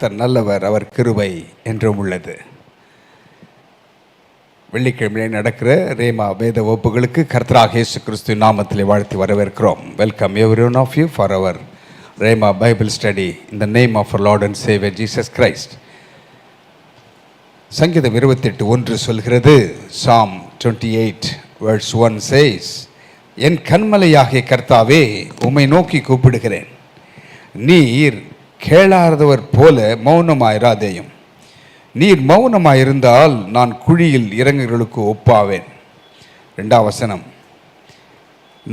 கர்த்தர் நல்லவர், அவர் கிருபை என்றும் உள்ளது. வெள்ளிக்கிழமையிலே நடக்கிற ரேமா வேத வகுப்புகளுக்கு கர்த்தராகிய இயேசு கிறிஸ்துவின் நாமத்திலே வாழ்த்தி வரவேற்கிறோம். Welcome every one of you for our rhema Bible study in the name of our Lord and Saviour Jesus Christ. சங்கீதம் 28:1 சொல்கிறது, Psalm 28:1 says, என் கண்மலையாகிய கர்த்தாவே, உம்மை நோக்கி கூப்பிடுகிறேன். நீர் கேளாதவர் போல மௌனமாயிராதேயும். நீர் மௌனமாயிருந்தால் நான் குழியில் இறங்குகளுக்கு ஒப்பாவேன். 2ஆம் வசனம்,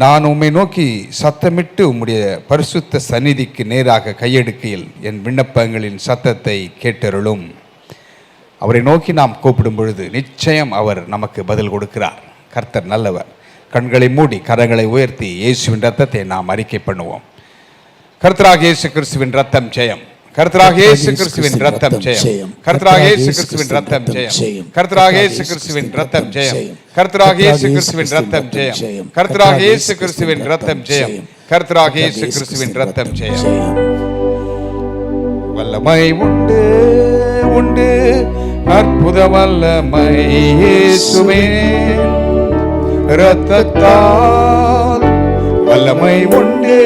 நான் உம்மை நோக்கி சத்தமிட்டு உம்முடைய பரிசுத்த சந்நிதிக்கு நேராக கையெடுக்கையில் என் விண்ணப்பங்களின் சத்தத்தை கேட்டருளும். அவரை நோக்கி நாம் கூப்பிடும் பொழுது நிச்சயம் அவர் நமக்கு பதில் கொடுக்கிறார். கர்த்தர் நல்லவர். கண்களை மூடி கரங்களை உயர்த்தி இயேசுவின் ரத்தத்தை நாம் அறிக்கை பண்ணுவோம். கர்த்தராகிய இயேசு கிறிஸ்துவின் ரத்தம் ஜெயம். கர்த்தராகிய இயேசு கிறிஸ்துவின் ரத்தம் ஜெயம். கர்த்தராகிய இயேசு கிறிஸ்துவின் ரத்தம் ஜெயம். கர்த்தராகிய இயேசு கிறிஸ்துவின் ரத்தம் ஜெயம். கர்த்தராகிய இயேசு கிறிஸ்துவின் ரத்தம் ஜெயம். கர்த்தராகிய இயேசு கிறிஸ்துவின் ரத்தம் ஜெயம். கர்த்தராகிய இயேசு கிறிஸ்துவின் ரத்தம் ஜெயம். வல்லமை உண்டு உண்டு, அற்புத வல்லமை இயேசுவின் இரத்தத்தால். வல்லமை உண்டு,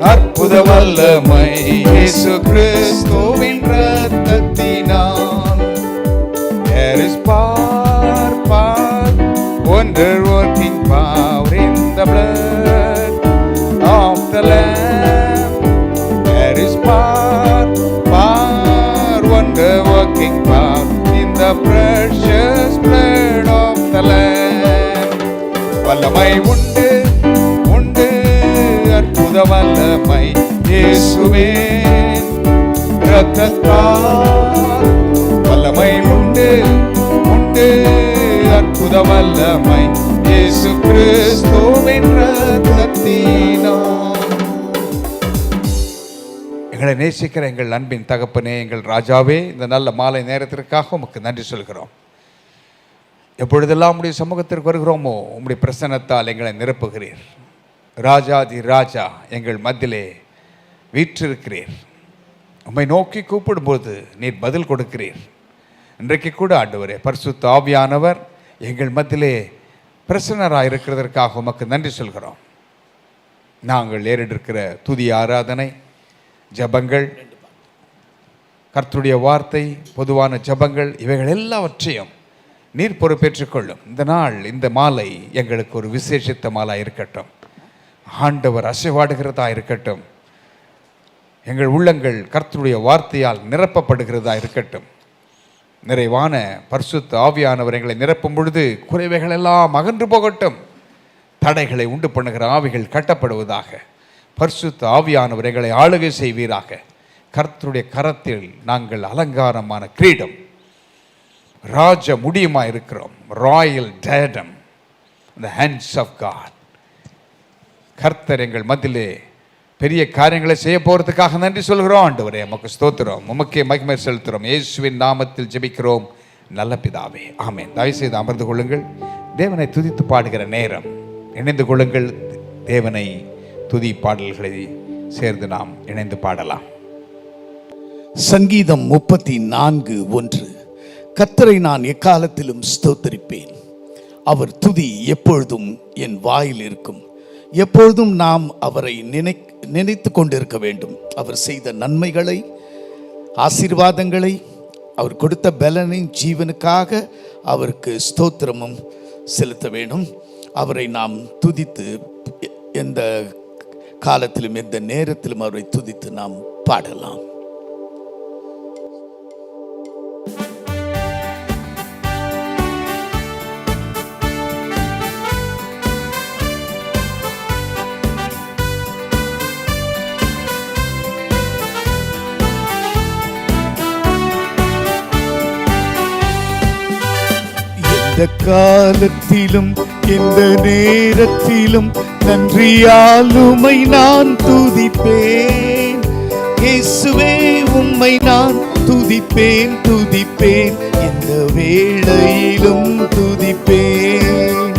அற்புத வல்லமை இயேசு கிறிஸ்துவின் இரத்தத்தினால். There is power, wonder working power in the blood of the Lamb. There is power, wonder working power in the precious blood of the Lamb. வல்லமை உண்டு உண்டு, அற்புத வல்லமை இயேசுவின் இரத்தத்தால். வல்லமை உண்டு உண்டு, அற்புத வல்லமை இயேசு கிறிஸ்துவின் இரத்தத்தினால். எங்களை நேசிக்கிற எங்கள் அன்பின் தகப்பனே, எங்கள் ராஜாவே, இந்த நல்ல மாலை நேரத்திற்காக உமக்கு நன்றி சொல்கிறோம். எப்பொழுதெல்லாம் உம்முடைய சமூகத்திற்கு வருகிறோமோ உம்முடைய பிரசன்னத்தால் எங்களை நிரப்புகிறீர். ராஜாதி ராஜா எங்கள் மத்தியிலே வீற்றிருக்கிறீர். உம்மை நோக்கி கூப்பிடும்போது நீர் பதில் கொடுக்கிறீர். இன்றைக்கு கூட ஆண்டவரே, பரிசுத்த ஆவியானவர் எங்கள் மத்தியிலே பிரசன்னராக இருக்கிறதற்காக உமக்கு நன்றி சொல்கிறோம். நாங்கள் ஏறிருக்கிற துதி ஆராதனை, ஜபங்கள், கர்த்தருடைய வார்த்தை, பொதுவான ஜபங்கள், இவைகள் எல்லாவற்றையும் நீர் பொறுப்பேற்றுக் கொள்ளும். இந்த நாள், இந்த மாலை எங்களுக்கு ஒரு விசேஷித்த மாலாக இருக்கட்டும். ஆண்டவர் அசைவாடுகிறதா இருக்கட்டும். எங்கள் உள்ளங்கள் கர்த்தருடைய வார்த்தையால் நிரப்பப்படுகிறதா இருக்கட்டும். நிறைவான பரிசுத்த ஆவியானவர் எங்களை நிரப்பும் பொழுது குறைவைகள் எல்லாம் அகன்று போகட்டும். தடைகளை உண்டு பண்ணுகிற ஆவிகள் கட்டப்படுவதாக. பரிசுத்த ஆவியானவர் எங்களை ஆளுகை செய்வீராக. கர்த்தருடைய கரத்தில் நாங்கள் அலங்காரமான கிரீடம், ராஜ முடியுமா இருக்கிறோம். ராயல் டயடம் இந்த ஹேண்ட்ஸ் ஆஃப் காட். கர்த்தர் எங்கள் மத்தியிலே பெரிய காரியங்களை செய்ய போகிறதுக்காக நன்றி சொல்கிறோம். ஆண்டவரே, உமக்கு ஸ்தோத்திரம், உமக்கே மகிமை செலுத்துகிறோம். இயேசுவின் நாமத்தில் ஜெபிக்கிறோம் நல்ல பிதாவே, ஆமென். தயவுசெய்து அமர்ந்து கொள்ளுங்கள். தேவனை துதித்து பாடுகிற நேரம். இணைந்து கொள்ளுங்கள். தேவனை துதி பாடல்களை சேர்ந்து நாம் இணைந்து பாடலாம். சங்கீதம் 34:1. கர்த்தரை நான் எக்காலத்திலும் ஸ்தோத்தரிப்பேன். அவர் துதி எப்பொழுதும் என் வாயில் இருக்கும். எப்பொழுதும் நாம் அவரை நினைத்து கொண்டிருக்க வேண்டும். அவர் செய்த நன்மைகளை, ஆசீர்வாதங்களை, அவர் கொடுத்த பலனின் ஜீவனுக்காக அவருக்கு ஸ்தோத்திரமும் செலுத்த வேண்டும். அவரை நாம் துதித்து எந்த காலத்திலும் எந்த நேரத்திலும் அவரை துதித்து நாம் பாடலாம். எந்த காலத்திலும் எந்த நேரத்திலும் நன்றியால் உம்மை நான் துதிப்பேன். இயேசுவே, உம்மை நான் துதிப்பேன் துதிப்பேன், எந்த வேளையிலும் துதிப்பேன்.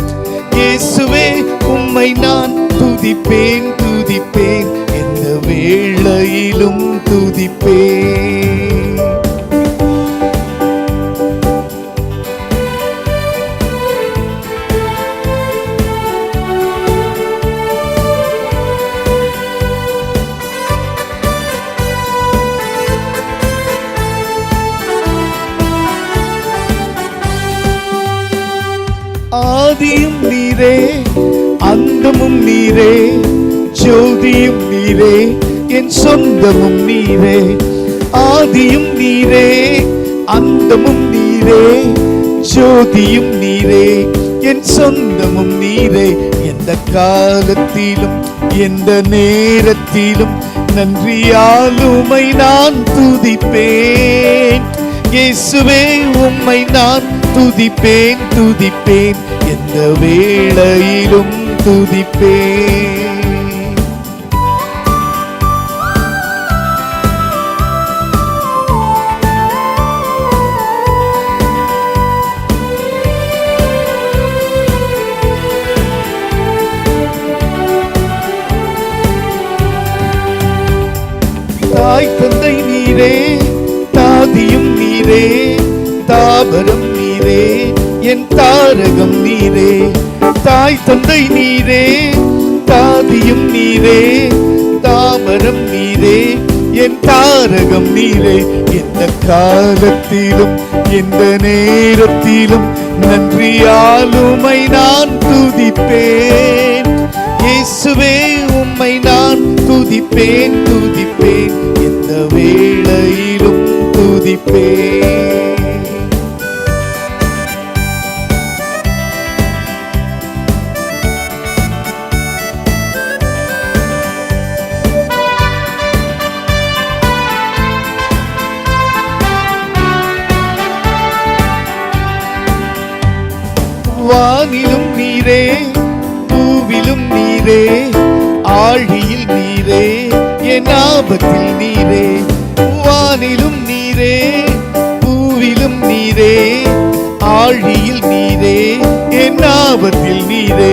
இயேசுவே, உம்மை நான் துதிப்பேன் துதிப்பேன், எந்த வேளையிலும் துதிப்பேன். ஆதியும் நீரே, அந்தமும் நீரே, ஜோதியும் நீரே, என் சொந்தமும் நீரே. ஆதியும் நீரே, அந்தமும் நீரே, ஜோதியும் நீரே, என் சொந்தமும் நீரே. எந்த காலத்திலும் எந்த நேரத்திலும் நன்றியால் உம்மை நான் துதிப்பேன். இயேசுவே, உம்மை நான் துதிப்பேன் துதிப்பேன், எந்த வேளையிலும் துதிப்பேன். தாய் தந்தை நீரே, தாதியும் நீரே, தாபரம் நீரே, என் தாரகம் நீரே. தாய் தந்தை நீரே, தாதியும் நீரே, தாபரம் நீரே, என் தாரகம் நீரே. எந்த காலத்திலும் எந்த நேரத்திலும் நன்றியால் உம்மை நான் துதிப்பேன். இயேசுவே, உம்மை நான் துதிப்பேன் துதிப்பேன், எந்த வேளையிலும் துதிப்பேன். வானிலும் நீரே, பூவிலும் நீரே, ஆழியில் நீரே, என் ஆபத்தில் நீரே. வானிலும் நீரே, பூவிலும் நீரே, ஆழியில் நீரே, என் ஆபத்தில் நீரே.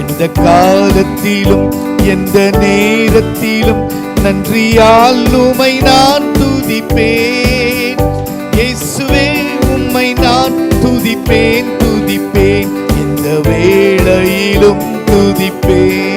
எந்த காலத்திலும் எந்த நேரத்திலும் நன்றியால் உம்மை நான் துதிப்பேன். இயேசுவே, உம்மை நான் துதிப்பேன் துதிப்பேன், எந்த வேளையிலும் துதிப்பேன்.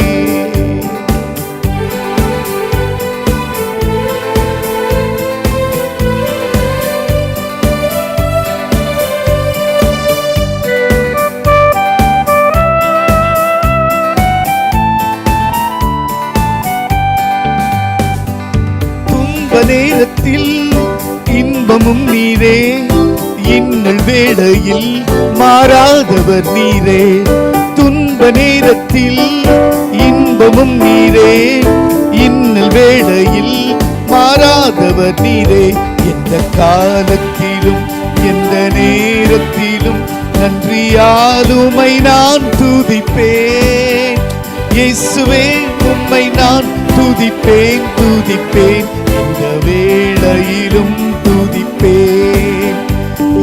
துன்ப நேரத்தில் இன்பமும் நீரே, இன்னல் வேளையில் மாறாதவர் நீரே. துன்ப நேரத்தில் இன்பமும் நீரே, இன்னல் வேளையில் மாறாதவர் நீரே. எந்த காலத்திலும் எந்த நேரத்திலும் நன்றியால் உம்மை நான் துதிப்பேன். இயேசுவே, உம்மை நான் துதிப்பேன் துதிப்பேன், எந்த வேளையிலும் துதிப்பேன்.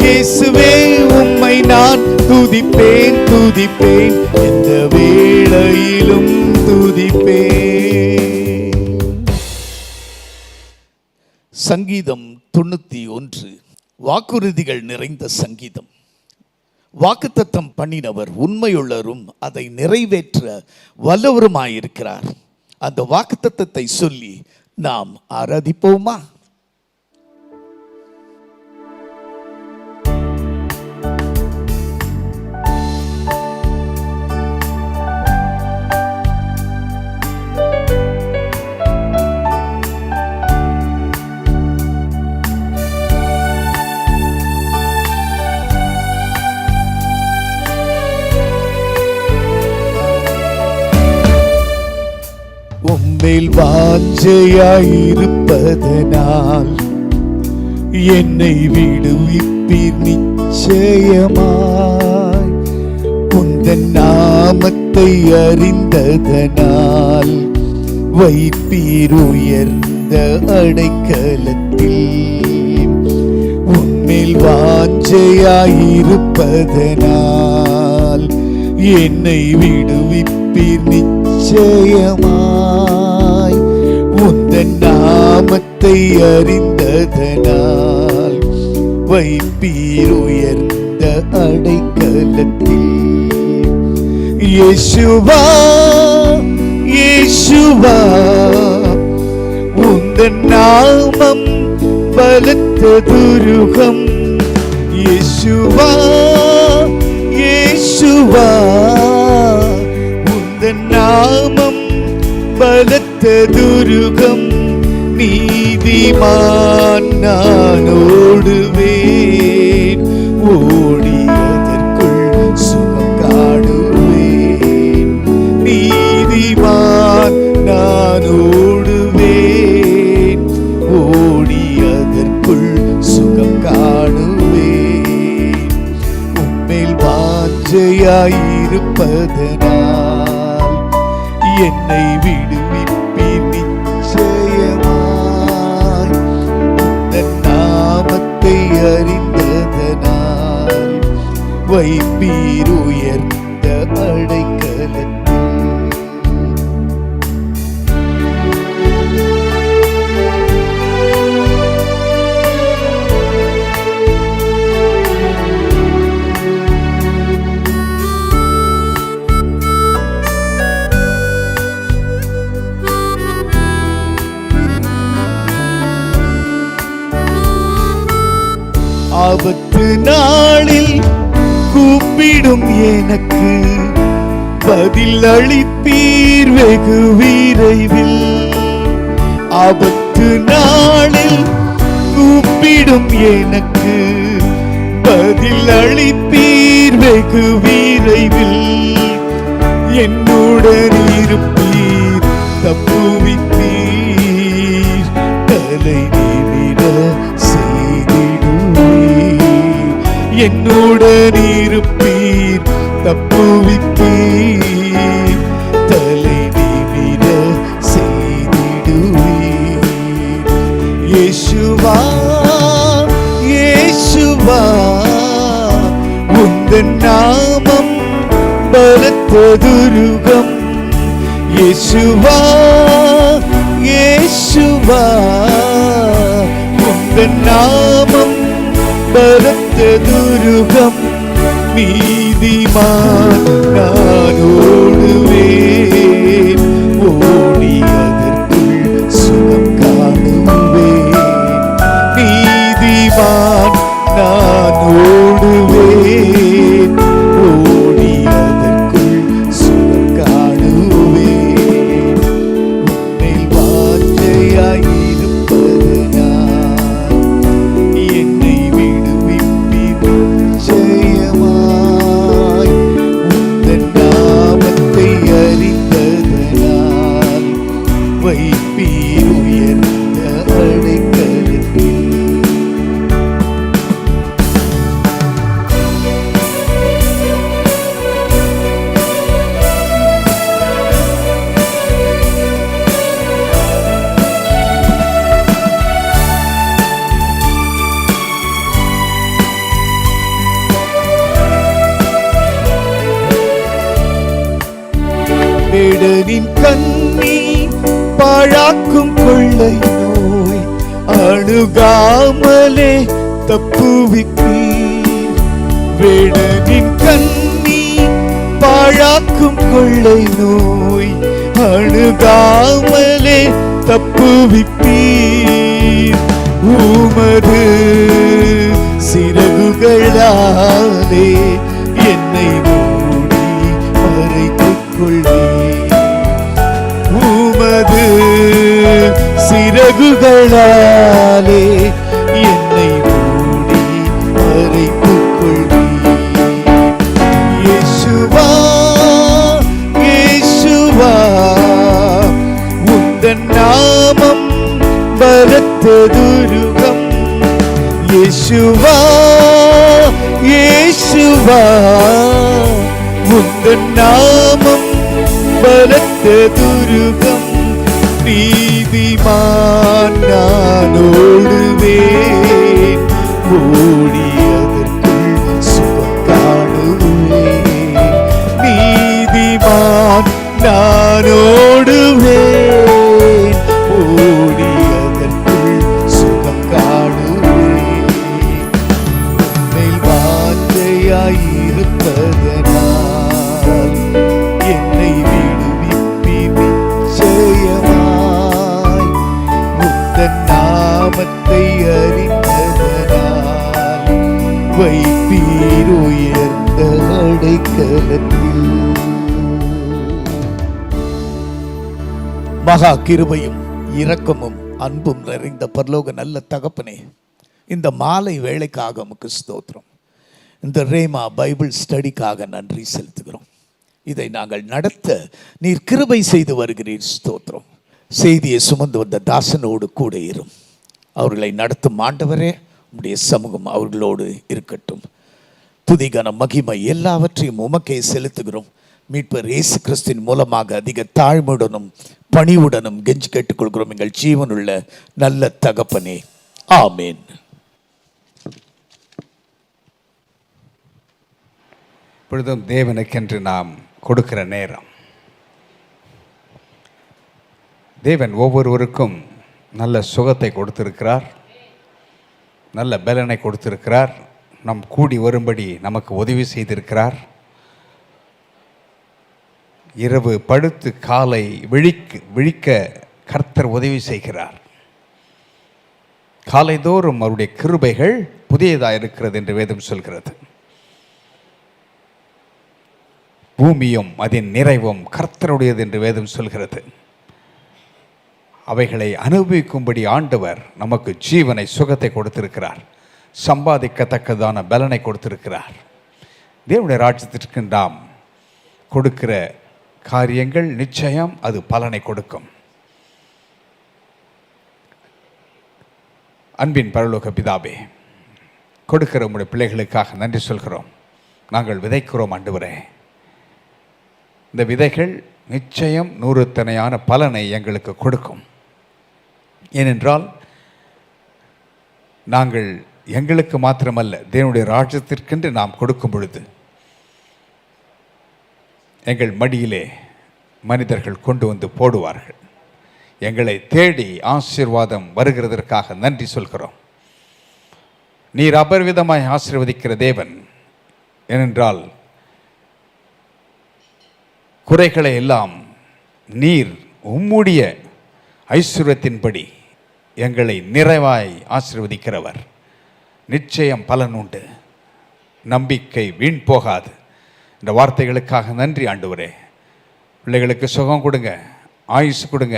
இயேசுவே, உம்மை நான் துதிப்பேன் துதிப்பேன், எந்த வேளையிலும் துதிப்பேன். சங்கீதம் 91 வாக்குறுதிகள் நிறைந்த சங்கீதம். வாக்குத்தத்தம் பண்ணினவர் உண்மையுள்ளவரும் அதை நிறைவேற்ற வல்லவருமாயிருக்கிறார். அந்த வாக்குத்தத்தத்தை சொல்லி நாம் ஆராதிப்போமா? உம்மேல் வாஞ்சையாயிருப்பதனால் என்னை விடுவிப்பீர் நிச்சயமாய். உந்தன் நாமத்தை அறிந்ததனால் வைப்பீர் உயர்ந்த அடைக்கலத்தில். உன்மேல் வாஞ்சையாயிருப்பதனால் என்னை விடுவிப்பீர் நிச்சயமாய். உந்த நாமத்தை அறிந்ததனால் வைப்பீர் உயர்ந்த அடைக்கலத்தில். இயேசுவா இயேசுவா உந்தன் நாமம் பலத்த துருகம். இயேசுவா இயேசுவா உந்தன் நாமம் பலத்த துருகம். நீதிமான் நான் ஓடுவேன், ஓடி அதற்குள் சுகம் காணுவேன். நீதிமான் நான் ஓடுவேன், ஓடி அதற்குள் சுகம் காணுவேன். உம்மேல் வாஞ்சையாயிருப்பதனால் என்னை விடுவிப்பீர் நிச்சயமாய். உந்தன் நாமத்தை அறிந்ததனால் வைப்பீர் உயர்ந்த அடைக்கலத்தில். ஆபத்து நாளில் கூப்பிடும் எனக்கு பதில் அளிப்பீர் வெகு விரைவில். ஆபத்து நாளில் கூப்பிடும் எனக்கு பதில் அளிப்பீர் வெகு விரைவில். என்னுடன் இருப்பீர், தப்புவிப்பீர், தலை நிமிர என்னுடன் இருப்பீர், தப்புவிப்பீர், தலை நிமிர செய்திடுவீர். இயேசுவா இயேசுவா உந்தன் நாமம் பலத்த துருகம். இயேசுவா இயேசுவா உந்தன் நாமம் பலத்த துருகம். நீதிமான் நான் ஓடுவேன், ஓடி அதற்குள் சுகம் காணுவேன். நீதிமான் நான் ஓடுவேன், ஓடி அதற்குள் சுகம் காணுவேன். உன்னில் வாஞ்சையாயிருப்பதனால் என்னை நிச்சயமாய். உந்தன் நாமத்தை அறிந்ததனால் வைப்பீர் உயர்ந்த அடைக்கலத்தில். வேடனின் கண்ணி பாழாக்கும் கொள்ளை நோய் அணுகாமலே தப்புவிப்பீர். வேடனின் கண்ணி பாழாக்கும் கொள்ளை நோய் அணுகாமலே தப்புவிப்பீர். உமது சிறகுகளாலே என்னை மூடி மறைத்துக் கொள்வீர். உமது சிறகுகளாலே என்னை மூடி மறைத்துக் கொள்வீர். இயேசுவா இயேசுவா உந்தன் நாமம் பலத்த துருகம். இயேசுவா இயேசுவா உந்தன் நாமம் பலத்த துருகம். நீதிமான் நான் ஓடுவேன், ஓடி அதற்குள் சுகம் காணுவேன். நீதிமான் நான் ஓடுவேன், ஓடி பலத்தில். மகா கிருபையும் இரக்கமும் அன்பும் நிறைந்த பரலோக நல்ல தகப்பனே, இந்த மாலை வேளைக்காக உமக்கு ஸ்தோத்திரம். இந்த ரேமா பைபிள் ஸ்டடிக்காக நன்றி செலுத்துகிறோம். இதை நாங்கள் நடத்த நீர் கிருபை செய்து வருகிறீர். ஸ்தோத்திரம். செய்தியை சுமந்து வந்த தாசனோடு கூட இரும். அவர்களை நடத்தும் ஆண்டவரே, உம்முடைய சமூகம் அவர்களோடு இருக்கட்டும். துதிகன மகிமை எல்லாவற்றையும் உமக்கே செலுத்துகிறோம். மீட்பர் இயேசு கிறிஸ்துவின் மூலமாக அதிக தாழ்மையுடனும் பணிவுடனும் கெஞ்சி கேட்டுக்கொள்கிறோம் எங்கள் ஜீவனுள்ள நல்ல தகப்பனே, ஆமேன். இப்பொழுதும் தேவனுக்கென்று நாம் கொடுக்கிற நேரம். தேவன் ஒவ்வொருவருக்கும் நல்ல சுகத்தை கொடுத்திருக்கிறார், நல்ல பலனை கொடுத்திருக்கிறார், நம் கூடி வரும்படி நமக்கு உதவி செய்திருக்கிறார். இரவு படுத்து காலை விழிக்க கர்த்தர் உதவி செய்கிறார். காலைதோறும் அவருடைய கிருபைகள் புதியதாக இருக்கிறது என்று வேதம் சொல்கிறது. பூமியும் அதன் நிறைவும் கர்த்தருடையது என்று வேதம் சொல்கிறது. அவைகளை அனுபவிக்கும்படி ஆண்டவர் நமக்கு ஜீவனை, சுகத்தை கொடுத்திருக்கிறார், சம்பாதிக்கத்தக்கதான பலனை கொடுத்திருக்கிறார். தேவனுடைய ராஜ்யத்திற்கு நாம் கொடுக்கிற காரியங்கள் நிச்சயம் அது பலனை கொடுக்கும். அன்பின் பரலோக பிதாவே, கொடுக்கிற உங்களுடைய பிள்ளைகளுக்காக நன்றி சொல்கிறோம். நாங்கள் விதைக்கிறோம் ஆண்டவரே. இந்த விதைகள் நிச்சயம் 100 பலனை எங்களுக்கு கொடுக்கும். ஏனென்றால் நாங்கள் எங்களுக்கு மாத்திரமல்ல, தேவனுடைய ராஜ்யத்திற்கென்று நாம் கொடுக்கும் பொழுது எங்கள் மடியிலே மனிதர்கள் கொண்டு வந்து போடுவார்கள். எங்களை தேடி ஆசீர்வாதம் வருகிறதற்காக நன்றி சொல்கிறோம். நீர் அபரிவிதமாய் ஆசீர்வதிக்கிற தேவன். ஏனென்றால் குறைகளை எல்லாம் நீர் உம்முடைய ஐஸ்வர்யத்தின்படி எங்களை நிறைவாய் ஆசீர்வதிக்கிறவர். நிச்சயம் பலன் உண்டு, நம்பிக்கை வீண் போகாது. இந்த வார்த்தைகளுக்காக நன்றி ஆண்டவரே. பிள்ளைகளுக்கு சுகம் கொடுங்க, ஆயுசு கொடுங்க,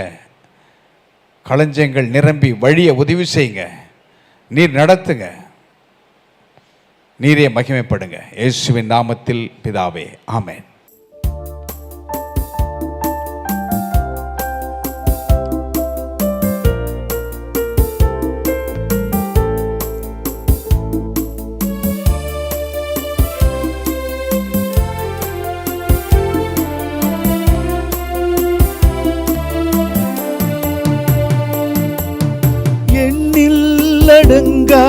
களஞ்சங்கள் நிரம்பி வழியை உதவி செய்யுங்க, நீர் நடத்துங்க, நீரே மகிமைப்படுங்க. இயேசுவின் நாமத்தில் பிதாவே, ஆமென். எண்ணில்லடங்கா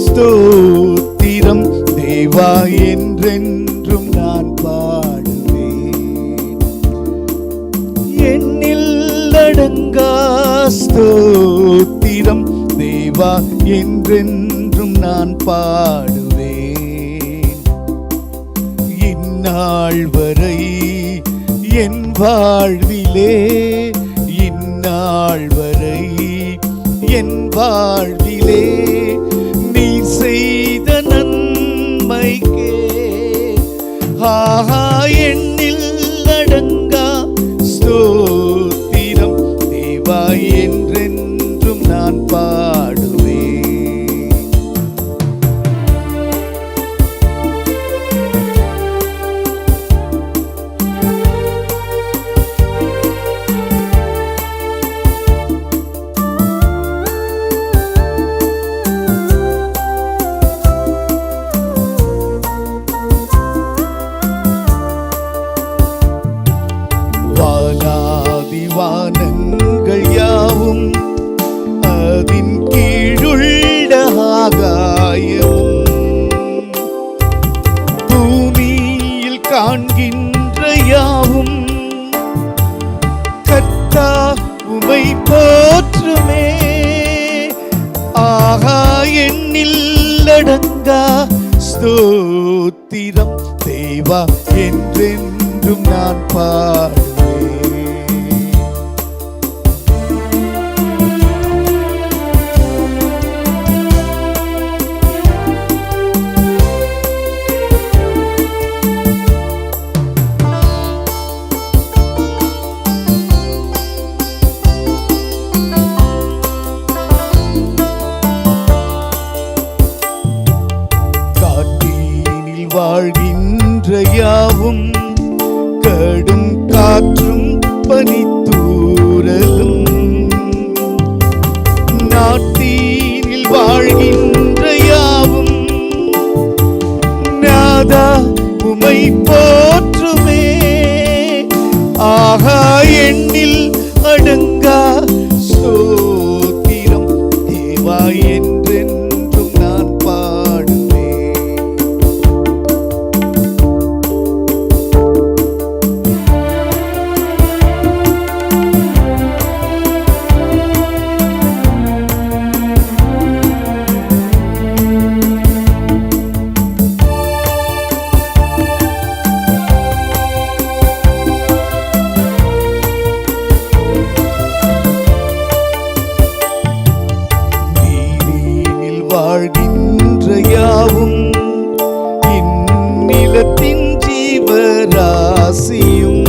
ஸ்தோத்திரம் தேவா, என்றென்றும் நான் பாடுவேன். எண்ணில்லடங்கா ஸ்தோத்திரம் தேவா, என்றென்றும் நான் பாடுவேன். இந்நாள் வரை என் வாழ்விலே, இந்நாள் வரை என் வாழ்விலே நீ செய்த நன்மைக்கே ஆஹா எண்ணில் அடங்கா ஸ்தோத்திரம் தேவா, என்றென்றும் நான் பாடுவேன். வானங்கள் யாவும் அதின் கீழுள்ள ஆகாயமும் பூமியில் காண்கின்ற யாவும் கர்த்தா உமை போற்றுமே. ஆகா எண்ணில் அடங்கா ஸ்தோத்திரம் தேவா, என்றென்றும் நான் பாடுவேன். காற்றும் பனித்தூறலும் நாட்டினில் வாழ்கின்ற யாவும் நாதா உமை போற்றுமே. ஆகா எண்ணில் அடங்கா ஸ்தோத்திரம் தேவா என்றென்றும் நான் பாடுவேன். நீரினில் வாழ்கின்ற யாவும் இந்நிலத்தின் ஜீவராசியும்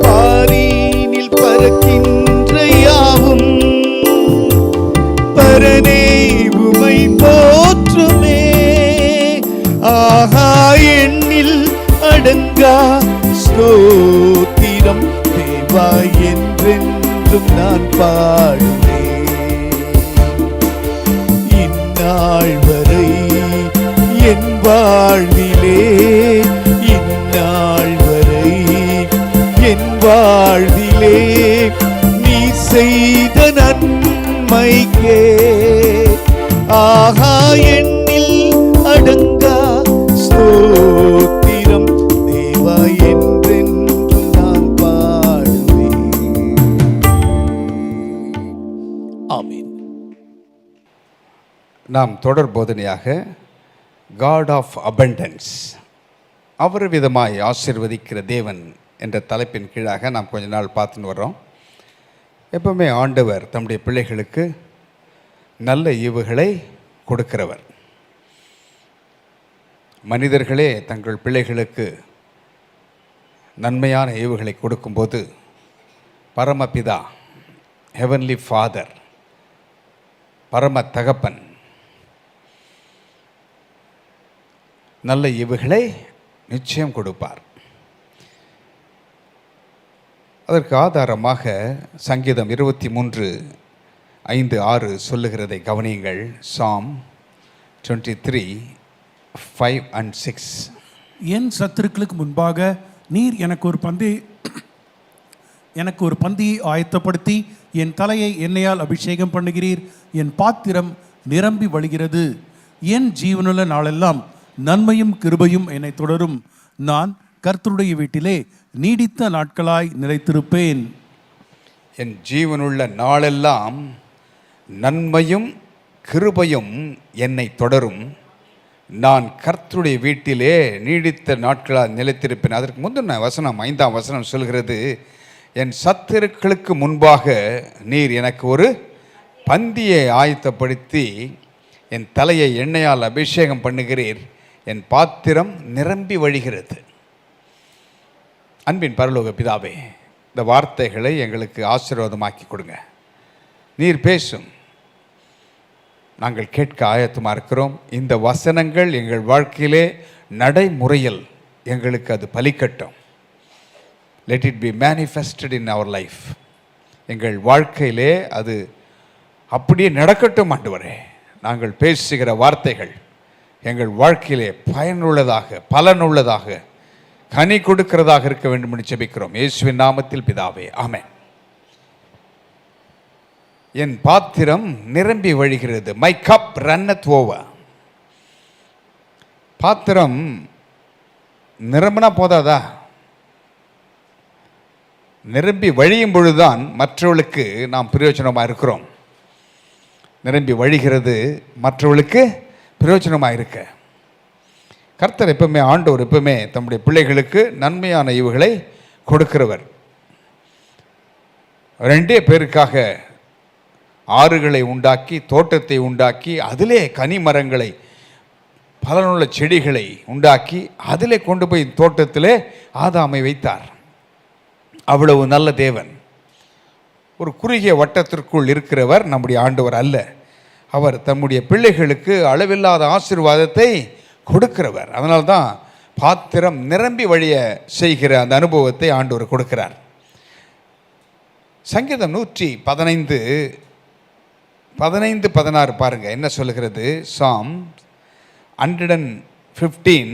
பாரினில் பறக்கின்ற யாவும் பரனே உமை போற்றுமே. ஆஹா எண்ணில் அடங்கா ஸ்தோத்திரம் தேவா என்றென்றும் நான் பாடுவேன். இந்நாள் வரை என் வாழ்விலே, இந்நாள் வரை என் வாழ்விலே நீ செய்த நன்மைக்கே ஆஹா எண்ணில் அடங்கா ஸ்தோத்திரம் தேவா என்றென்றும் நான் பாடுவேன். ஆமென். நாம் தொடர் போதனையாக காட் ஆஃப் அபண்டன்ஸ், அவர் விதமாய் ஆசீர்வதிக்கிற தேவன் என்ற தலைப்பின் கீழாக நாம் கொஞ்ச நாள் பார்த்துன்னு வர்றோம். எப்பவுமே ஆண்டவர் தம்முடைய பிள்ளைகளுக்கு நல்ல ஈவுகளை கொடுக்கிறவர். மனிதர்களே தங்கள் பிள்ளைகளுக்கு நன்மையான ஈவுகளை கொடுக்கும்போது பரமபிதா, ஹெவன்லி ஃபாதர், பரம தகப்பன் நல்ல ஈவுகளை நிச்சயம் கொடுப்பார். அதற்கு ஆதாரமாக சங்கீதம் 23:5-6 சொல்லுகிறதை கவனியுங்கள். Psalm 23:5-6. என் சத்துருக்களுக்கு முன்பாக நீர் எனக்கு ஒரு பந்தியை ஆயத்தப்படுத்தி என் தலையை எண்ணெயால் அபிஷேகம் பண்ணுகிறீர். என் பாத்திரம் நிரம்பி வழிகிறது. என் ஜீவனுள்ள நாளெல்லாம் நன்மையும் கிருபையும் என்னை தொடரும். நான் கர்த்தருடைய வீட்டிலே நீடித்த நாட்களாய் நிலைத்திருப்பேன். என் ஜீவனுள்ள நாளெல்லாம் நன்மையும் கிருபையும் என்னை தொடரும். நான் கர்த்தருடைய வீட்டிலே நீடித்த நாட்களாக நிலைத்திருப்பேன். அதற்கு முந்தின வசனம் 5ஆம் வசனம் சொல்கிறது, என் சத்துருக்களுக்கு முன்பாக நீர் எனக்கு ஒரு பந்தியை ஆயத்தப்படுத்தி என் தலையை எண்ணெயால் அபிஷேகம் பண்ணுகிறீர். என் பாத்திரம் நிரம்பி வழிகிறது. அன்பின் பரலோக பிதாவே, இந்த வார்த்தைகளை எங்களுக்கு ஆசீர்வாதமாக்கி கொடுங்க. நீர் பேசும், நாங்கள் கேட்க ஆயத்தமாக இருக்கிறோம். இந்த வசனங்கள் எங்கள் வாழ்க்கையிலே நடைமுறையில் எங்களுக்கு அது பலிக்கட்டும். Let it be manifested in our life. எங்கள் வாழ்க்கையிலே அது அப்படியே நடக்கட்டும் ஆண்டவரே. நாங்கள் பேசுகிற வார்த்தைகள் எங்கள் வாழ்க்கையிலே பயனுள்ளதாக, பலனுள்ளதாக, கனி கொடுக்கிறதாக இருக்க வேண்டும் என்று ஜெபிக்கிறோம். இயேசுவின் நாமத்தில் பிதாவே, ஆமென். என் பாத்திரம் நிரம்பி வழிகிறது. My cup runneth over. பாத்திரம் நிரம்பினா போதாதா? நிரம்பி வழியும் பொழுதுதான் மற்றவர்களுக்கு நாம் பிரயோஜனமாக இருக்கிறோம். நிரம்பி வழிகிறது மற்றவர்களுக்கு பிரயோஜனமாக இருக்க. கர்த்தர் எப்பவுமே, ஆண்டவர் எப்பவுமே தம்முடைய பிள்ளைகளுக்கு நன்மையான ஈவுகளை கொடுக்கிறவர். 2 பேருக்காக ஆறுகளை உண்டாக்கி, தோட்டத்தை உண்டாக்கி, அதிலே கனி மரங்களை, பலனுள்ள செடிகளை உண்டாக்கி, அதிலே கொண்டு போய் தோட்டத்திலே ஆதாமை வைத்தார். அவ்வளவு நல்ல தேவன். ஒரு குறுகிய வட்டத்திற்குள் இருக்கிறவர் நம்முடைய ஆண்டவர் அல்ல. அவர் தம்முடைய பிள்ளைகளுக்கு அளவில்லாத ஆசீர்வாதத்தை கொடுக்கிறவர். அதனால்தான் பாத்திரம் நிரம்பி வழிய செய்கிற அந்த அனுபவத்தை ஆண்டவர் கொடுக்கிறார். சங்கீதம் 115:16 பாருங்க என்ன சொல்லுகிறது. Psalm 115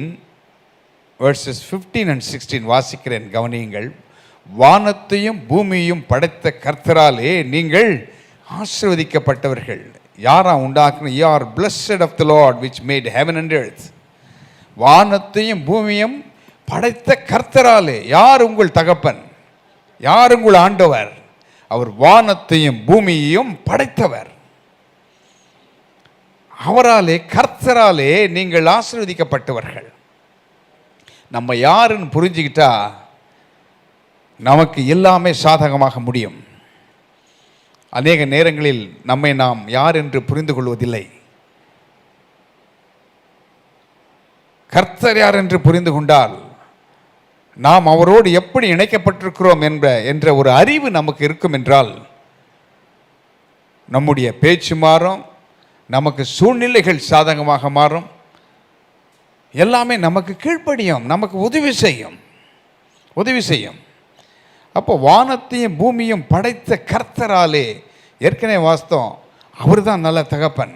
verses 15 and 16 வாசிக்கிறேன், கவனியுங்கள். வானத்தையும் பூமியையும் படைத்த கர்த்தராலே நீங்கள் ஆசீர்வதிக்கப்பட்டவர்கள். யாரா உண்டாக்குன? You are blessed of the Lord which made heaven and earth. வானத்தையும் பூமியும் படைத்த கர்த்தராலே. யார் உங்கள் தகப்பன்? யார் உங்கள் ஆண்டவர்? அவர் வானத்தையும் பூமியையும் படைத்தவர். அவராலே, கர்த்தராலே நீங்கள் ஆசீர்வதிக்கப்பட்டவர்கள். நம்ம யாருன்னு புரிஞ்சுக்கிட்டா நமக்கு எல்லாமே சாதகமாக முடியும். அநேக நேரங்களில் நம்மை நாம் யார் என்று புரிந்து கொள்வதில்லை. கர்த்தர் யார் என்று புரிந்து கொண்டால் நாம் அவரோடு எப்படி இணைக்கப்பட்டிருக்கிறோம் என்ற ஒரு அறிவு நமக்கு இருக்கும் என்றால் நம்முடைய பேச்சு மாறும், நமக்கு சூழ்நிலைகள் சாதகமாக மாறும், எல்லாமே நமக்கு கீழ்ப்படியும், நமக்கு உதவி செய்யும். அப்போ வானத்தையும் பூமியும் படைத்த கர்த்தராலே, ஏற்கனவே வாஸ்தவம், அவர் தான் நல்ல தகப்பன்,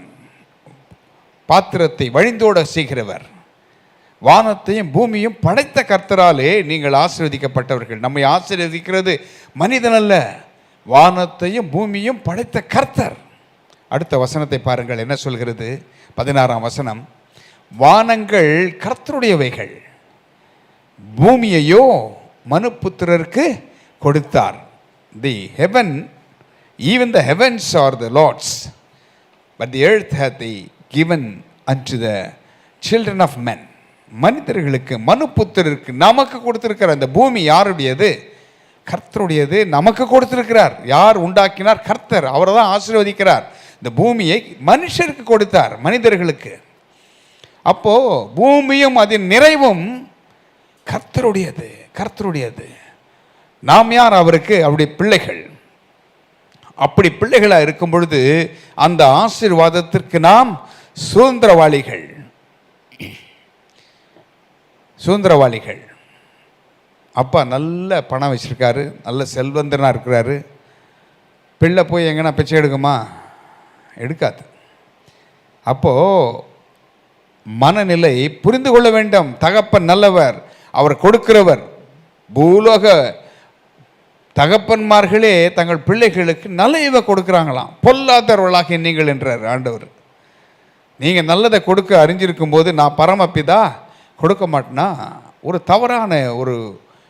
பாத்திரத்தை வழிந்தோட செய்கிறவர். வானத்தையும் பூமியும் படைத்த கர்த்தராலே நீங்கள் ஆசீர்வதிக்கப்பட்டவர்கள். நம்மை ஆசீர்வதிக்கிறது மனிதன் அல்ல, வானத்தையும் பூமியும் படைத்த கர்த்தர். அடுத்த வசனத்தை பாருங்கள் என்ன சொல்கிறது. 16ஆம் வசனம். வானங்கள் கர்த்தருடையவைகள், பூமியையோ மனுப்புத்திரருக்கு கொடுத்தார். The heaven, even the heavens are the Lord's, but the earth hath he given unto the children of men. மனிதர்களுக்கு, மனுப்புத்திரருக்கு, நமக்கு கொடுத்திருக்கிற அந்த பூமி யாருடையது? கர்த்தருடையது. நமக்கு கொடுத்திருக்கிறார். யார் உண்டாக்கினார்? கர்த்தர். அவரை தான் ஆசீர்வதிக்கிறார். இந்த பூமியை மனுஷருக்கு கொடுத்தார், மனிதர்களுக்கு. அப்போ பூமியும் அதன் நிறைவும் கர்த்தருடையது. நாம் யார்? அவருக்கு அவருடைய பிள்ளைகள். அப்படி பிள்ளைகளாக இருக்கும் பொழுது அந்த ஆசீர்வாதத்திற்கு நாம் சுதந்திரவாளிகள். அப்பா நல்ல பணம் வச்சிருக்காரு, நல்ல செல்வந்தனாக இருக்கிறாரு. பிள்ளை போய் எங்கன்னா பிச்சை எடுக்குமா? எடுக்காது. அப்போது மனநிலை புரிந்து கொள்ள வேண்டும். தகப்பன் நல்லவர், அவர் கொடுக்கிறவர். பூலோக தகப்பன்மார்களே தங்கள் பிள்ளைகளுக்கு நல்ல இவை கொடுக்குறாங்களாம். பொல்லாதவர்களாக நீங்கள் என்றார் ஆண்டவர். நீங்கள் நல்லதை கொடுக்க அறிஞ்சிருக்கும் போது நான் பரமபிதா கொடுக்க மாட்டேன்னா ஒரு தவறான ஒரு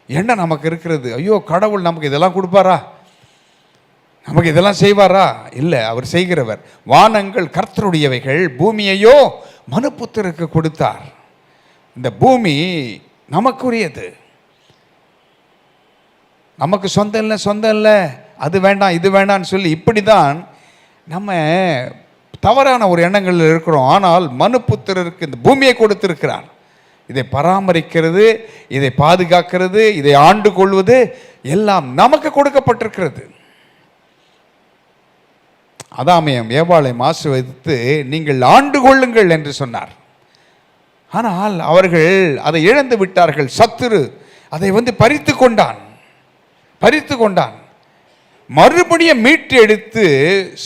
எண்ணம் நமக்கு இருக்கிறது. ஐயோ, கடவுள் நமக்கு இதெல்லாம் கொடுப்பாரா? நமக்கு இதெல்லாம் செய்வாரா? இல்லை, அவர் செய்கிறவர். வானங்கள் கர்த்தருடையவைகள், பூமியையோ மனுப்புத்திரருக்கு கொடுத்தார். இந்த பூமி நமக்குரியது. நமக்கு சொந்தம் இல்லை, அது வேண்டாம் இது வேண்டாம்னு சொல்லி இப்படி தான் நம்ம தவறான ஒரு எண்ணங்களில் இருக்கிறோம். ஆனால் மனுப்புத்திரருக்கு இந்த பூமியை கொடுத்திருக்கிறார். இதை பராமரிக்கிறது, இதை பாதுகாக்கிறது, இதை ஆண்டு கொள்வது எல்லாம் நமக்கு கொடுக்கப்பட்டிருக்கிறது. அதாமயம் ஏவாளையும் ஆசீர்வதித்து நீங்கள் ஆண்டு கொள்ளுங்கள் என்று சொன்னார். ஆனால் அவர்கள் அதை இழந்து விட்டார்கள். சத்துரு அதை பறித்து கொண்டான். மறுபடியும் மீட்டு எடுத்து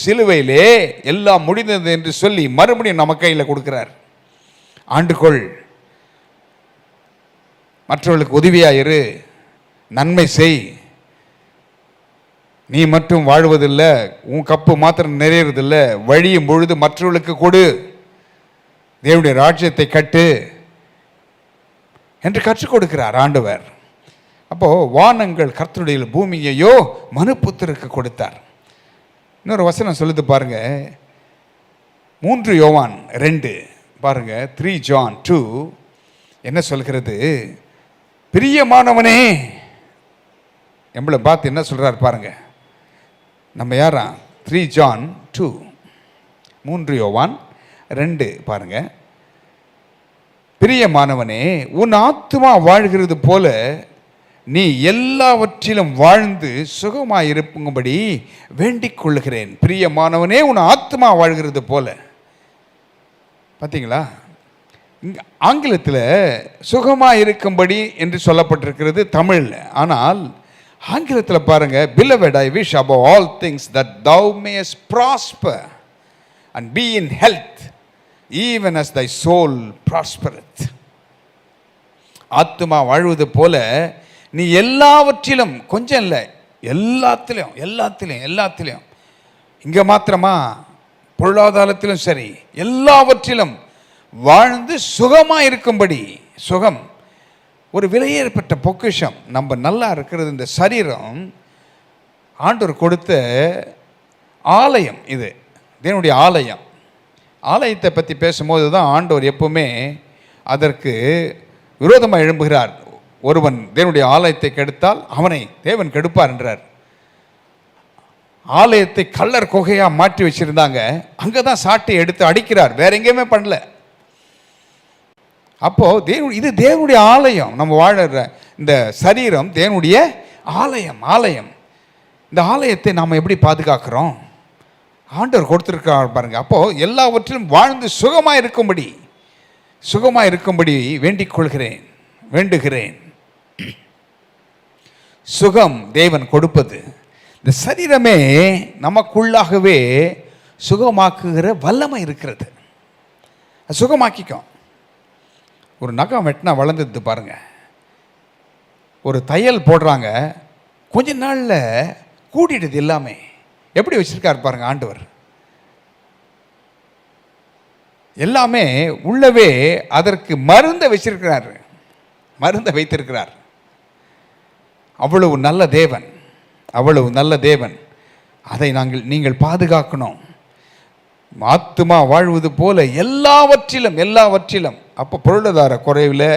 சிலுவையிலே எல்லாம் முடிந்தது என்று சொல்லி மறுபடியும் நம்ம கையில் கொடுக்கிறார். ஆண்டுகொள், மற்றவர்களுக்கு உதவியாயிரு, நன்மை செய். நீ மட்டும் வாழ்வதில்லை, உன் கப்பு மாத்திரம் நிறையறதில்லை, வழியும் பொழுது மற்றவர்களுக்கு கொடு, தேவனுடைய ராஜ்யத்தை கட்டு என்று கற்றுக் கொடுக்கிறார் ஆண்டவர். அப்போ வானங்கள் கர்த்தருடைய, பூமியையோ மனுப்புத்திரருக்கு கொடுத்தார். இன்னொரு வசனம் சொல்லுது பாருங்க, 3 யோவான் 2 பாருங்க, 3 John 2 என்ன சொல்கிறது? பிரியமானவனே, நம்மளை பார்த்து என்ன சொல்றார் பாருங்க. நம்ம யாரா? 3 John 2, 3 யோவான் 2 பாருங்க. பிரியமானவனே, உன் ஆத்துமா வாழ்கிறது போல நீ எல்லாவற்றிலும் வாழ்ந்து சுகமாயிருக்கும்படி வேண்டிக் கொள்ளுகிறேன். பிரியமானவனே, உன் ஆத்மா வாழ்கிறது போல. பார்த்தீங்களா? இங்க ஆங்கிலத்தில் சுகமாக இருக்கும்படி என்று சொல்லப்பட்டிருக்கிறது தமிழில். ஆனால் ஆங்கிலத்தில் பாருங்க, beloved I wish above all things that thou mayest prosper and be in health even as thy soul prospereth. ஆத்துமா வாழ்வது போல நீ எல்லாவற்றிலும், கொஞ்சம் இல்லை, எல்லாத்திலையும் இங்கே மாத்திரமா, பொருளாதாரத்திலும் சரி, எல்லாவற்றிலும் வாழ்ந்து சுகமாக இருக்கும்படி. சுகம் ஒரு விலையேறப்பட்ட பொக்கிஷம். நம்ம நல்லா இருக்கிறது, இந்த சரீரம் ஆண்டவர் கொடுத்த ஆலயம். இது தேவனுடைய ஆலயம். ஆலயத்தை பற்றி பேசும்போது தான் ஆண்டவர் எப்பவுமே அதற்கு விரோதமாக எழும்புகிறார். ஒருவன் தேவனுடைய ஆலயத்தை கெடுத்தால் அவனை தேவன் கெடுப்பார் என்றார். ஆலயத்தை கல்லர் குகையாக மாற்றி வச்சிருந்தாங்க. அங்கே தான் சாட்டை எடுத்து அடிக்கிறார், வேற எங்கேயுமே பண்ணல. அப்போ இது தேவனுடைய ஆலயம். நம்ம வாழற இந்த சரீரம் தேவனுடைய ஆலயம். இந்த ஆலயத்தை நாம் எப்படி பாதுகாக்கிறோம்? ஆண்டவர் கொடுத்துருக்கார் பாருங்க. அப்போ எல்லாவற்றிலும் வாழ்ந்து சுகமாக இருக்கும்படி வேண்டுகிறேன். சுகம் தேவன் கொடுப்பது. இந்த சரீரமே நமக்குள்ளாகவே சுகமாக்குகிற வல்லமை இருக்கிறது. சுகமாக்கிக்கும். ஒரு நகம் வெட்டினா வளர்ந்துது பாருங்க, ஒரு தையல் போடுறாங்க, கொஞ்ச நாளில் கூட்டிடுது எல்லாமே. எப்படி வச்சிருக்காரு பாருங்க ஆண்டவர். எல்லாமே உள்ளவே அதற்கு மருந்தை வைத்திருக்கிறார். அவ்வளவு நல்ல தேவன். அதை நீங்கள் பாதுகாக்கணும். ஆத்துமா வாழ்வது போல எல்லாவற்றிலும். அப்போ பொருளாதார குறைவில்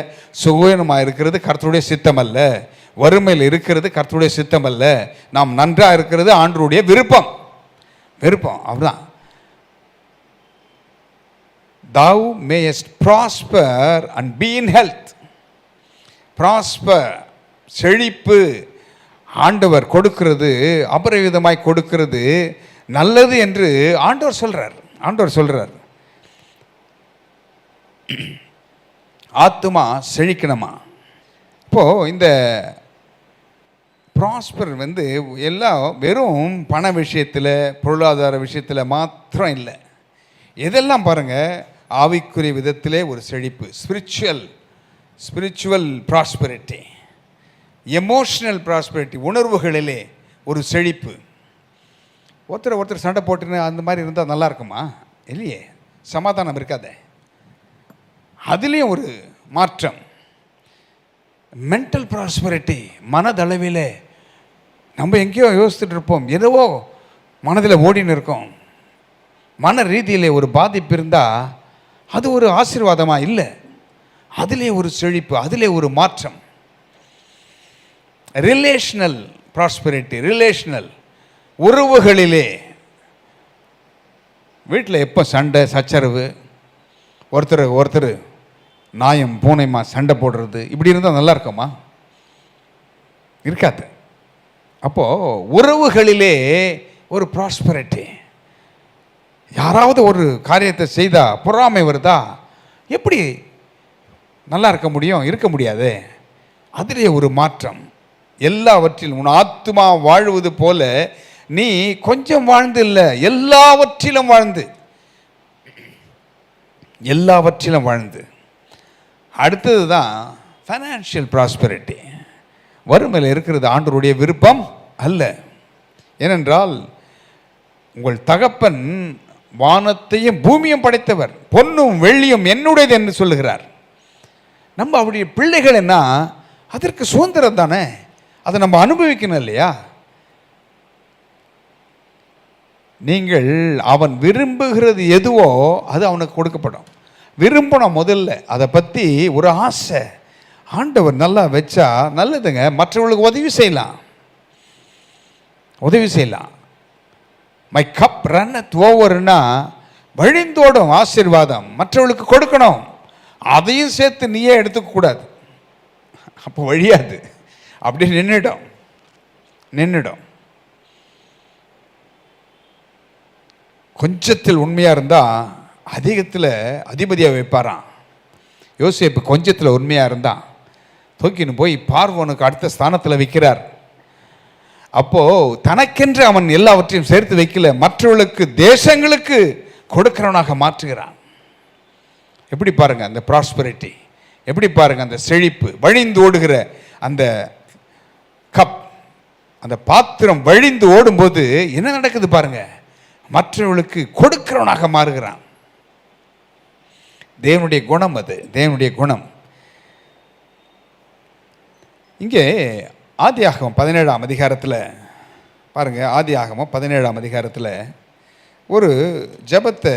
சுகவீனமாக இருக்கிறது கர்த்தருடைய சித்தம் அல்ல. வறுமையில் இருக்கிறது கர்த்தருடைய சித்தம் அல்ல. நாம் நன்றாக இருக்கிறது ஆண்டவருடைய விருப்பம். அவ்வளோதான். Thou mayest prosper and be in health. செழிப்பு ஆண்டவர் கொடுக்கிறது, அபரிவிதமாய் கொடுக்கிறது நல்லது என்று ஆண்டவர் சொல்றார். ஆத்துமா செழிக்கணுமா? இப்போ இந்த ப்ராஸ்பர் எல்லாம் வெறும் பண விஷயத்தில், பொருளாதார விஷயத்தில் மாத்திரம் இல்லை. எதெல்லாம் பாருங்க, ஆவிக்குரிய விதத்திலே ஒரு செழிப்பு, ஸ்பிரிச்சுவல் ப்ராஸ்பரிட்டி, எமோஷனல் ப்ராஸ்பரிட்டி, உணர்வுகளிலே ஒரு செழிப்பு. ஒருத்தர் சண்டை போட்டுன்னு அந்த மாதிரி இருந்தால் நல்லா இருக்குமா? இல்லையே, சமாதானம் இருக்காதே. அதுலேயும் ஒரு மாற்றம். மென்டல் ப்ராஸ்பரிட்டி, மனதளவில் நம்ம எங்கேயோ யோசிச்சுட்டு இருப்போம், ஏதோ மனதில் ஓடின்னு இருக்கோம். மன ரீதியில் ஒரு பாதிப்பு இருந்தால் அது ஒரு ஆசீர்வாதமாக இல்லை. அதிலே ஒரு செழிப்பு, அதிலே ஒரு மாற்றம். ரிலேஷனல் ப்ராஸ்பரிட்டி, உறவுகளிலே. வீட்டில் எப்போ சண்டை சச்சரவு, ஒருத்தர் நாயம் பூனைமா சண்டை போடுறது, இப்படி இருந்தால் நல்லா இருக்குமா? இருக்காது. அப்போது உறவுகளிலே ஒரு ப்ராஸ்பரிட்டி. யாராவது ஒரு காரியத்தை செய்தால் பொறாமை வருதா, எப்படி நல்லா இருக்க முடியாது. அதிலே ஒரு மாற்றம். எல்லாவற்றிலும் உன் ஆத்துமா வாழ்வது போல நீ கொஞ்சம் வாழ்ந்து இல்லை, எல்லாவற்றிலும் வாழ்ந்து. அடுத்தது தான் ஃபைனான்ஷியல் ப்ராஸ்பரிட்டி. வறுமையில் இருக்கிறது ஆண்டவருடைய விருப்பம் அல்ல. ஏனென்றால் உங்கள் தகப்பன் வானத்தையும் பூமியும் படைத்தவர், பொன்னும் வெள்ளியும் என்னுடையது என்று சொல்லுகிறார். நம்ம அவருடைய பிள்ளைகள் என்ன, அதற்கு சுதந்திரம் தானே, அதை நம்ம அனுபவிக்கணும் இல்லையா? நீங்கள் அவன் விரும்புகிறது எதுவோ அது அவனுக்கு கொடுக்கப்படும். விரும்பணும் முதல்ல, அதை பற்றி ஒரு ஆசை. ஆண்டவர் நல்லா வச்சா நல்லதுங்க, மற்றவர்களுக்கு உதவி செய்யலாம். மை கப் ரன்னத் ஓவர்னா வழிந்தோடும் ஆசீர்வாதம் மற்றவர்களுக்கு கொடுக்கணும். அதையும் சேர்த்து நீயே எடுத்துக்கூடாது, அப்போ வழியாது, அப்படி நின்றுடும். கொஞ்சத்தில் உண்மையாக இருந்தால் அதிகத்தில் அதிபதியாக வைப்பாராம். யோசேப்பு கொஞ்சத்தில் உண்மையாக இருந்தான். தூக்கின்னு போய் பார்வோனுக்கு அடுத்த ஸ்தானத்தில் வைக்கிறார். அப்போது தனக்கென்று அவன் எல்லாவற்றையும் சேர்த்து வைக்கல, மற்றவர்களுக்கு தேசங்களுக்கு கொடுக்கிறவனாக மாற்றுகிறான். எப்படி பாருங்க அந்த ப்ராஸ்பரிட்டி, எப்படி பாருங்க அந்த செழிப்பு, வழிந்து ஓடுகிற அந்த கப், அந்த பாத்திரம் வழிந்து ஓடும்போது என்ன நடக்குது பாருங்க, மற்றவர்களுக்கு கொடுக்கிறவனாக மாறுகிறான். தேவனுடைய குணம் அது, தேவனுடைய குணம். இங்கே ஆதியாகமம் 17ஆம் அதிகாரத்தில் பாருங்க, ஆதியாகமம் 17ஆம் அதிகாரத்தில் ஒரு ஜெபத்தை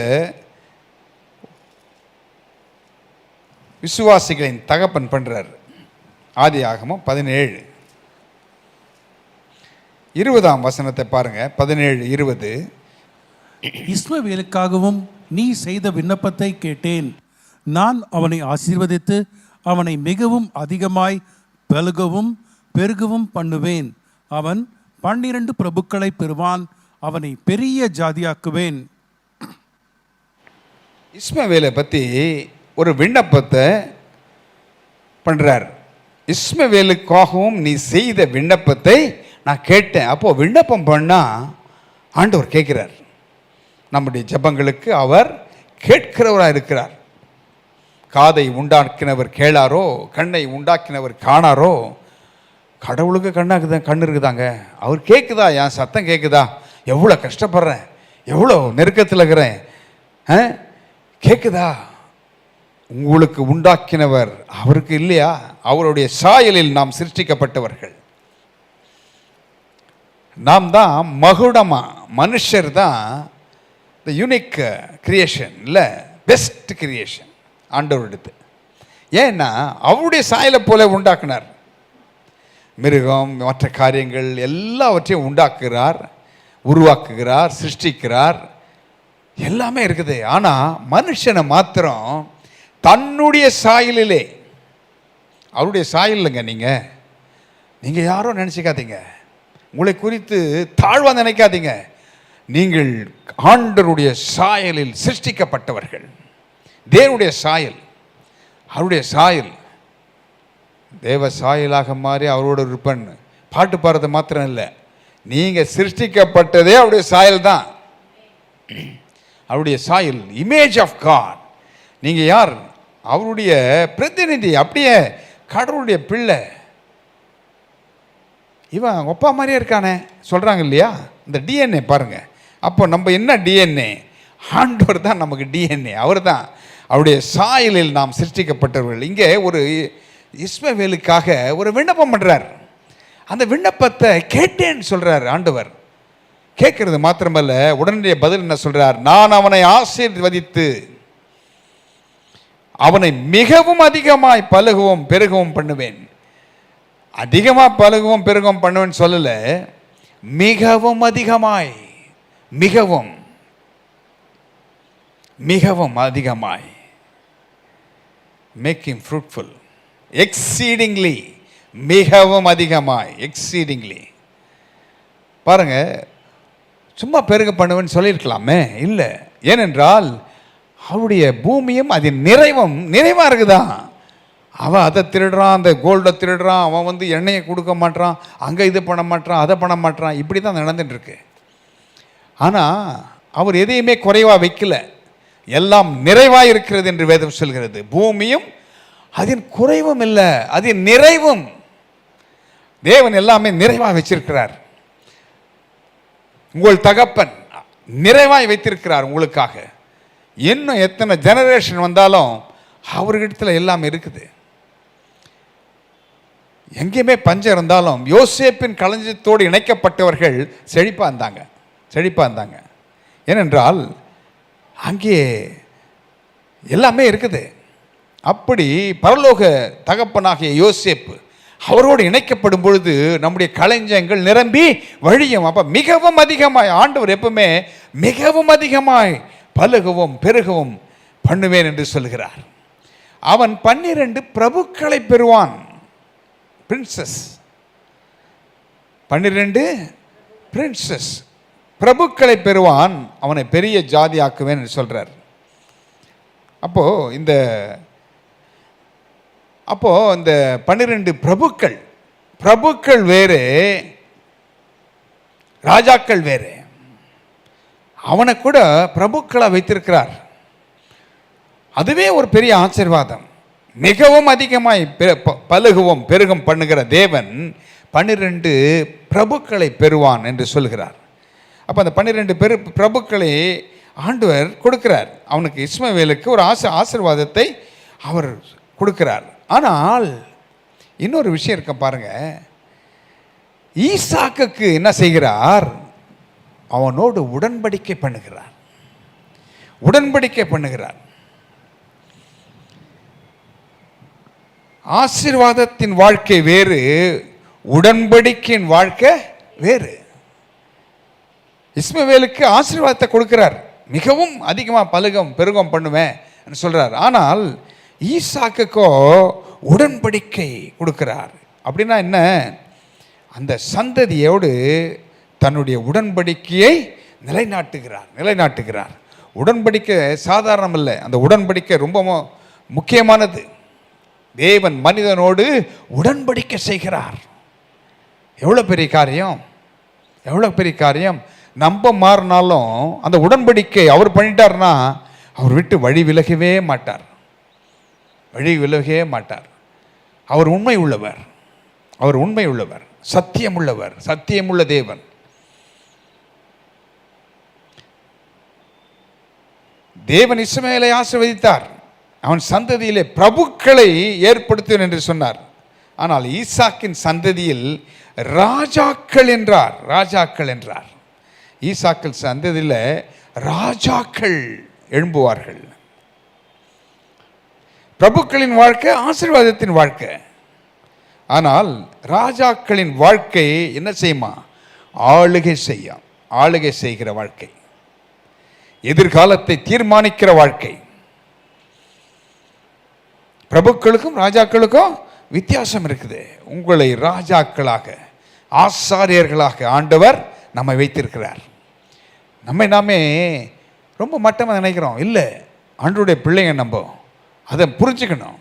விசுவாசிகளின் தகப்பன் பண்றார். ஆதியாகமம் 17:20 வசனத்தை பாருங்க. 17:20. இஸ்மவேலுக்காகவும் நீ செய்த விண்ணப்பத்தை கேட்டேன். நான் அவனை ஆசீர்வதித்து அவனை மிகவும் அதிகமாய் பெருகவும் பெருகவும் பண்ணுவேன். அவன் 12 பிரபுக்களை பெறுவான். அவனை பெரிய ஜாதியாக்குவேன். இஸ்மவேலை பற்றி ஒரு விண்ணப்பத்தை பண்றார். இஸ்மவேலுக்காகவும் நீ செய்த விண்ணப்பத்தை நான் கேட்டேன். அப்போது விண்ணப்பம் பண்ணால் ஆண்டவர் கேட்கிறார். நம்முடைய ஜெபங்களுக்கு அவர் கேட்கிறவராக இருக்கிறார். காதை உண்டாக்கினவர் கேளாரோ, கண்ணை உண்டாக்கினவர் காணாரோ. கடவுளுக்கு கண் இருக்குதாங்க, அவர் கேட்குதா, என் சத்தம் கேட்குதா, எவ்வளோ கஷ்டப்படுறேன், எவ்வளோ நெருக்கத்தில் இருக்கிறேன், கேட்குதா? உங்களுக்கு உண்டாக்கினவர் அவருக்கு இல்லையா? அவருடைய சாயலில் நாம் சிருஷ்டிக்கப்பட்டவர்கள். நாம் தான் மகுடமா, மனுஷர் தான் த யூனிக் கிரியேஷன், இல்லை பெஸ்ட் கிரியேஷன் ஆண்டவர் எடுத்து. ஏன்னா அவருடைய சாயலை போல உண்டாக்குனார். மிருகம் மற்ற காரியங்கள் எல்லாவற்றையும் உண்டாக்குகிறார், உருவாக்குகிறார், சிருஷ்டிக்கிறார், எல்லாமே இருக்குது. ஆனால் மனுஷனை மாத்திரம் தன்னுடைய சாயலிலே, அவருடைய சாயலுங்க. நீங்கள் யாரோ நினச்சிக்காதீங்க, உங்களை குறித்து தாழ்வாக நினைக்காதீங்க. நீங்கள் ஆண்டவருடைய சாயலில் சிருஷ்டிக்கப்பட்டவர்கள். தேவனுடைய சாயல், அவருடைய சாயல், தேவ சாயலாக மாறி அவரோட இருப்பன் பாட்டு பாடுறது மாத்திரம் இல்லை, நீங்கள் சிருஷ்டிக்கப்பட்டதே அவருடைய சாயல் தான். அவருடைய சாயல், இமேஜ் ஆஃப் காட். நீங்கள் யார்? அவருடைய பிரதிநிதி, அப்படியே கடவுளுடைய பிள்ளை. இவன் அவங்க அப்பா மாதிரியே இருக்கானே சொல்கிறாங்க இல்லையா? இந்த டிஎன்ஏ பாருங்க. அப்போ நம்ம என்ன டிஎன்ஏ? ஆண்டவர் தான் நமக்கு டிஎன்ஏ, அவர் தான். அவருடைய சாயலில் நாம் சிருஷ்டிக்கப்பட்டவர்கள். இங்கே ஒரு இஸ்மவேலுக்காக ஒரு விண்ணப்பம் பண்ணுறார். அந்த விண்ணப்பத்தை கேட்டேன்னு சொல்கிறார் ஆண்டவர். கேட்கறது மாத்திரமல்ல, உடனடியே பதில் என்ன சொல்கிறார்? நான் அவனை ஆசீர்வதித்து அவனை மிகவும் அதிகமாய் பலுகவும் பெருகவும் பண்ணுவேன். அதிகமாக பலுகவும் பெருகவும் பண்ணுவேன்னு சொல்லலை, மிகவும் அதிகமாய், மிகவும் மிகவும் அதிகமாய். மேக் ஹிம் ஃப்ரூட்ஃபுல் எக்ஸீடிங்லி, மிகவும் அதிகமாய், எக்ஸீடிங்லி. பாருங்க, சும்மா பெருக பண்ணுவேன்னு சொல்லியிருக்கலாமே, இல்லை. ஏனென்றால் அவருடைய பூமியும் அதன் நிறைவாக இருக்குதான். அவன் அதை திருடுறான், அந்த கோல்டை திருடுறான், அவன் எண்ணெயை கொடுக்க மாட்டான், அங்கே இது பண்ண மாட்டான், அதை பண்ண மாட்டான், இப்படி தான் நடந்துட்டுருக்கு. ஆனால் அவர் எதையுமே குறைவாக வைக்கல, எல்லாம் நிறைவாக இருக்கிறது என்று வேதம் சொல்கிறது. பூமியும் அதன் குறைவும் இல்லை, அதன் நிறைவும். தேவன் எல்லாமே நிறைவாக வச்சிருக்கிறார். உங்கள் தகப்பன் நிறைவாய் வைத்திருக்கிறார் உங்களுக்காக. இன்னும் எத்தனை ஜெனரேஷன் வந்தாலும் அவர்கிட்ட எல்லாம் இருக்குது. எங்கேயுமே பஞ்சம் இருந்தாலும் யோசேப்பின் களஞ்சியத்தோடு இணைக்கப்பட்டவர்கள் செழிப்பாக இருந்தாங்க. ஏனென்றால் அங்கே எல்லாமே இருக்குது. அப்படி பரலோக தகப்பனாகிய யோசேப்பு அவரோடு இணைக்கப்படும் பொழுது நம்முடைய களஞ்சியங்கள் நிரம்பி வழியும். அப்போ மிகவும் அதிகமாய், ஆண்டவர் எப்பவுமே மிகவும் அதிகமாய் பலுகவும் பெருகவும் பண்ணுவேன் என்று சொல்கிறார். அவன் 12 பிரபுக்களை பெறுவான். பிரின்சஸ், 12 பிரின்சஸ் பிரபுக்களை பெறுவான். அவனை பெரிய ஜாதி ஆக்குவேன் என்று சொல்றார். அப்போ இந்த அப்போது இந்த 12 பிரபுக்கள் வேறு, ராஜாக்கள் வேறு. அவனை கூட பிரபுக்களாக வைத்திருக்கிறார். அதுவே ஒரு பெரிய ஆசீர்வாதம். மிகவும் அதிகமாய் பலுகவும் பெருகும் பண்ணுகிற தேவன் 12 பிரபுக்களை பெறுவான் என்று சொல்கிறார். அப்போ அந்த 12 பிரபுக்களை ஆண்டவர் கொடுக்கிறார். அவனுக்கு இஸ்மவேலுக்கு ஒரு ஆசீர்வாதத்தை அவர் கொடுக்கிறார். ஆனால் இன்னொரு விஷயம் இருக்க பாருங்க, ஈசாக்குக்கு என்ன செய்கிறார்? அவனோடு உடன்படிக்கை பண்ணுகிறார். ஆசீர்வாதத்தின் வாழ்க்கை வேறு, உடன்படிக்கையின் வாழ்க்கை வேறு. இஸ்மவேலுக்கு ஆசீர்வாதத்தை கொடுக்கிறார், மிகவும் அதிகமாக பலுகம் பெருகம் பண்ணுவேன் சொல்றார். ஆனால் ஈசாக்குக்கோ உடன்படிக்கை கொடுக்கிறார். அப்படின்னா என்ன? அந்த சந்ததியோடு தன்னுடைய உடன்படிக்கையை நிலைநாட்டுகிறார். உடன்படிக்கை சாதாரணம் இல்லை, அந்த உடன்படிக்கை ரொம்ப முக்கியமானது. தேவன் மனிதனோடு உடன்படிக்கை செய்கிறார். எவ்வளோ பெரிய காரியம்! நம்ப மாறினாலும் அந்த உடன்படிக்கை அவர் பண்ணிட்டார்னா அவர் விட்டு வழி விலகவே மாட்டார். அவர் உண்மை உள்ளவர், சத்தியமுள்ள தேவன். தேவன் இஸ்மவேலை ஆசீர்வதித்தார், அவன் சந்ததியிலே பிரபுக்களை ஏற்படுத்துவேன் என்று சொன்னார். ஆனால் ஈசாக்கின் சந்ததியில் ராஜாக்கள் என்றார். ஈசாக்கின் சந்ததியில் ராஜாக்கள் எழும்புவார்கள். பிரபுக்களின் வாழ்க்கை ஆசீர்வாதத்தின் வாழ்க்கை. ஆனால் ராஜாக்களின் வாழ்க்கை என்ன செய்யுமா? ஆளுகை செய்கிற வாழ்க்கை, எதிர்காலத்தை தீர்மானிக்கிற வாழ்க்கை. பிரபுக்களுக்கும் ராஜாக்களுக்கும் வித்தியாசம் இருக்குது. உங்களை ராஜாக்களாக, ஆசாரியர்களாக ஆண்டவர் நம்மை வைத்திருக்கிறார். நாமே ரொம்ப மட்டமாக நினைக்கிறோம். இல்லை, ஆண்டவருடைய பிள்ளைங்க நம்ம அதை புரிஞ்சுக்கணும்.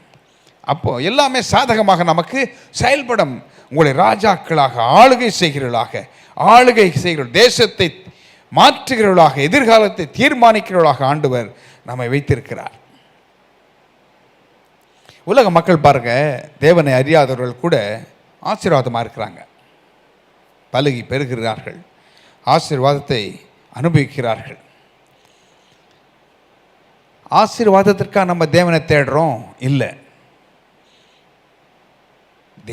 அப்போ எல்லாமே சாதகமாக நமக்கு செயல்படும். உங்களை ராஜாக்களாக, ஆளுகை செய்கிற தேசத்தை மாற்றுகிறவர்களாக, எதிர்காலத்தை தீர்மானிக்கிறவர்களாக ஆண்டவர் நம்மை வைத்திருக்கிறார். உலக மக்கள் பாருங்க, தேவனை அறியாதவர்கள் கூட ஆசீர்வாதமாக இருக்கிறாங்க, பலுகி பெறுகிறார்கள், ஆசீர்வாதத்தை அனுபவிக்கிறார்கள். ஆசீர்வாதத்திற்காக நம்ம தேவனை தேடுறோம்? இல்லை.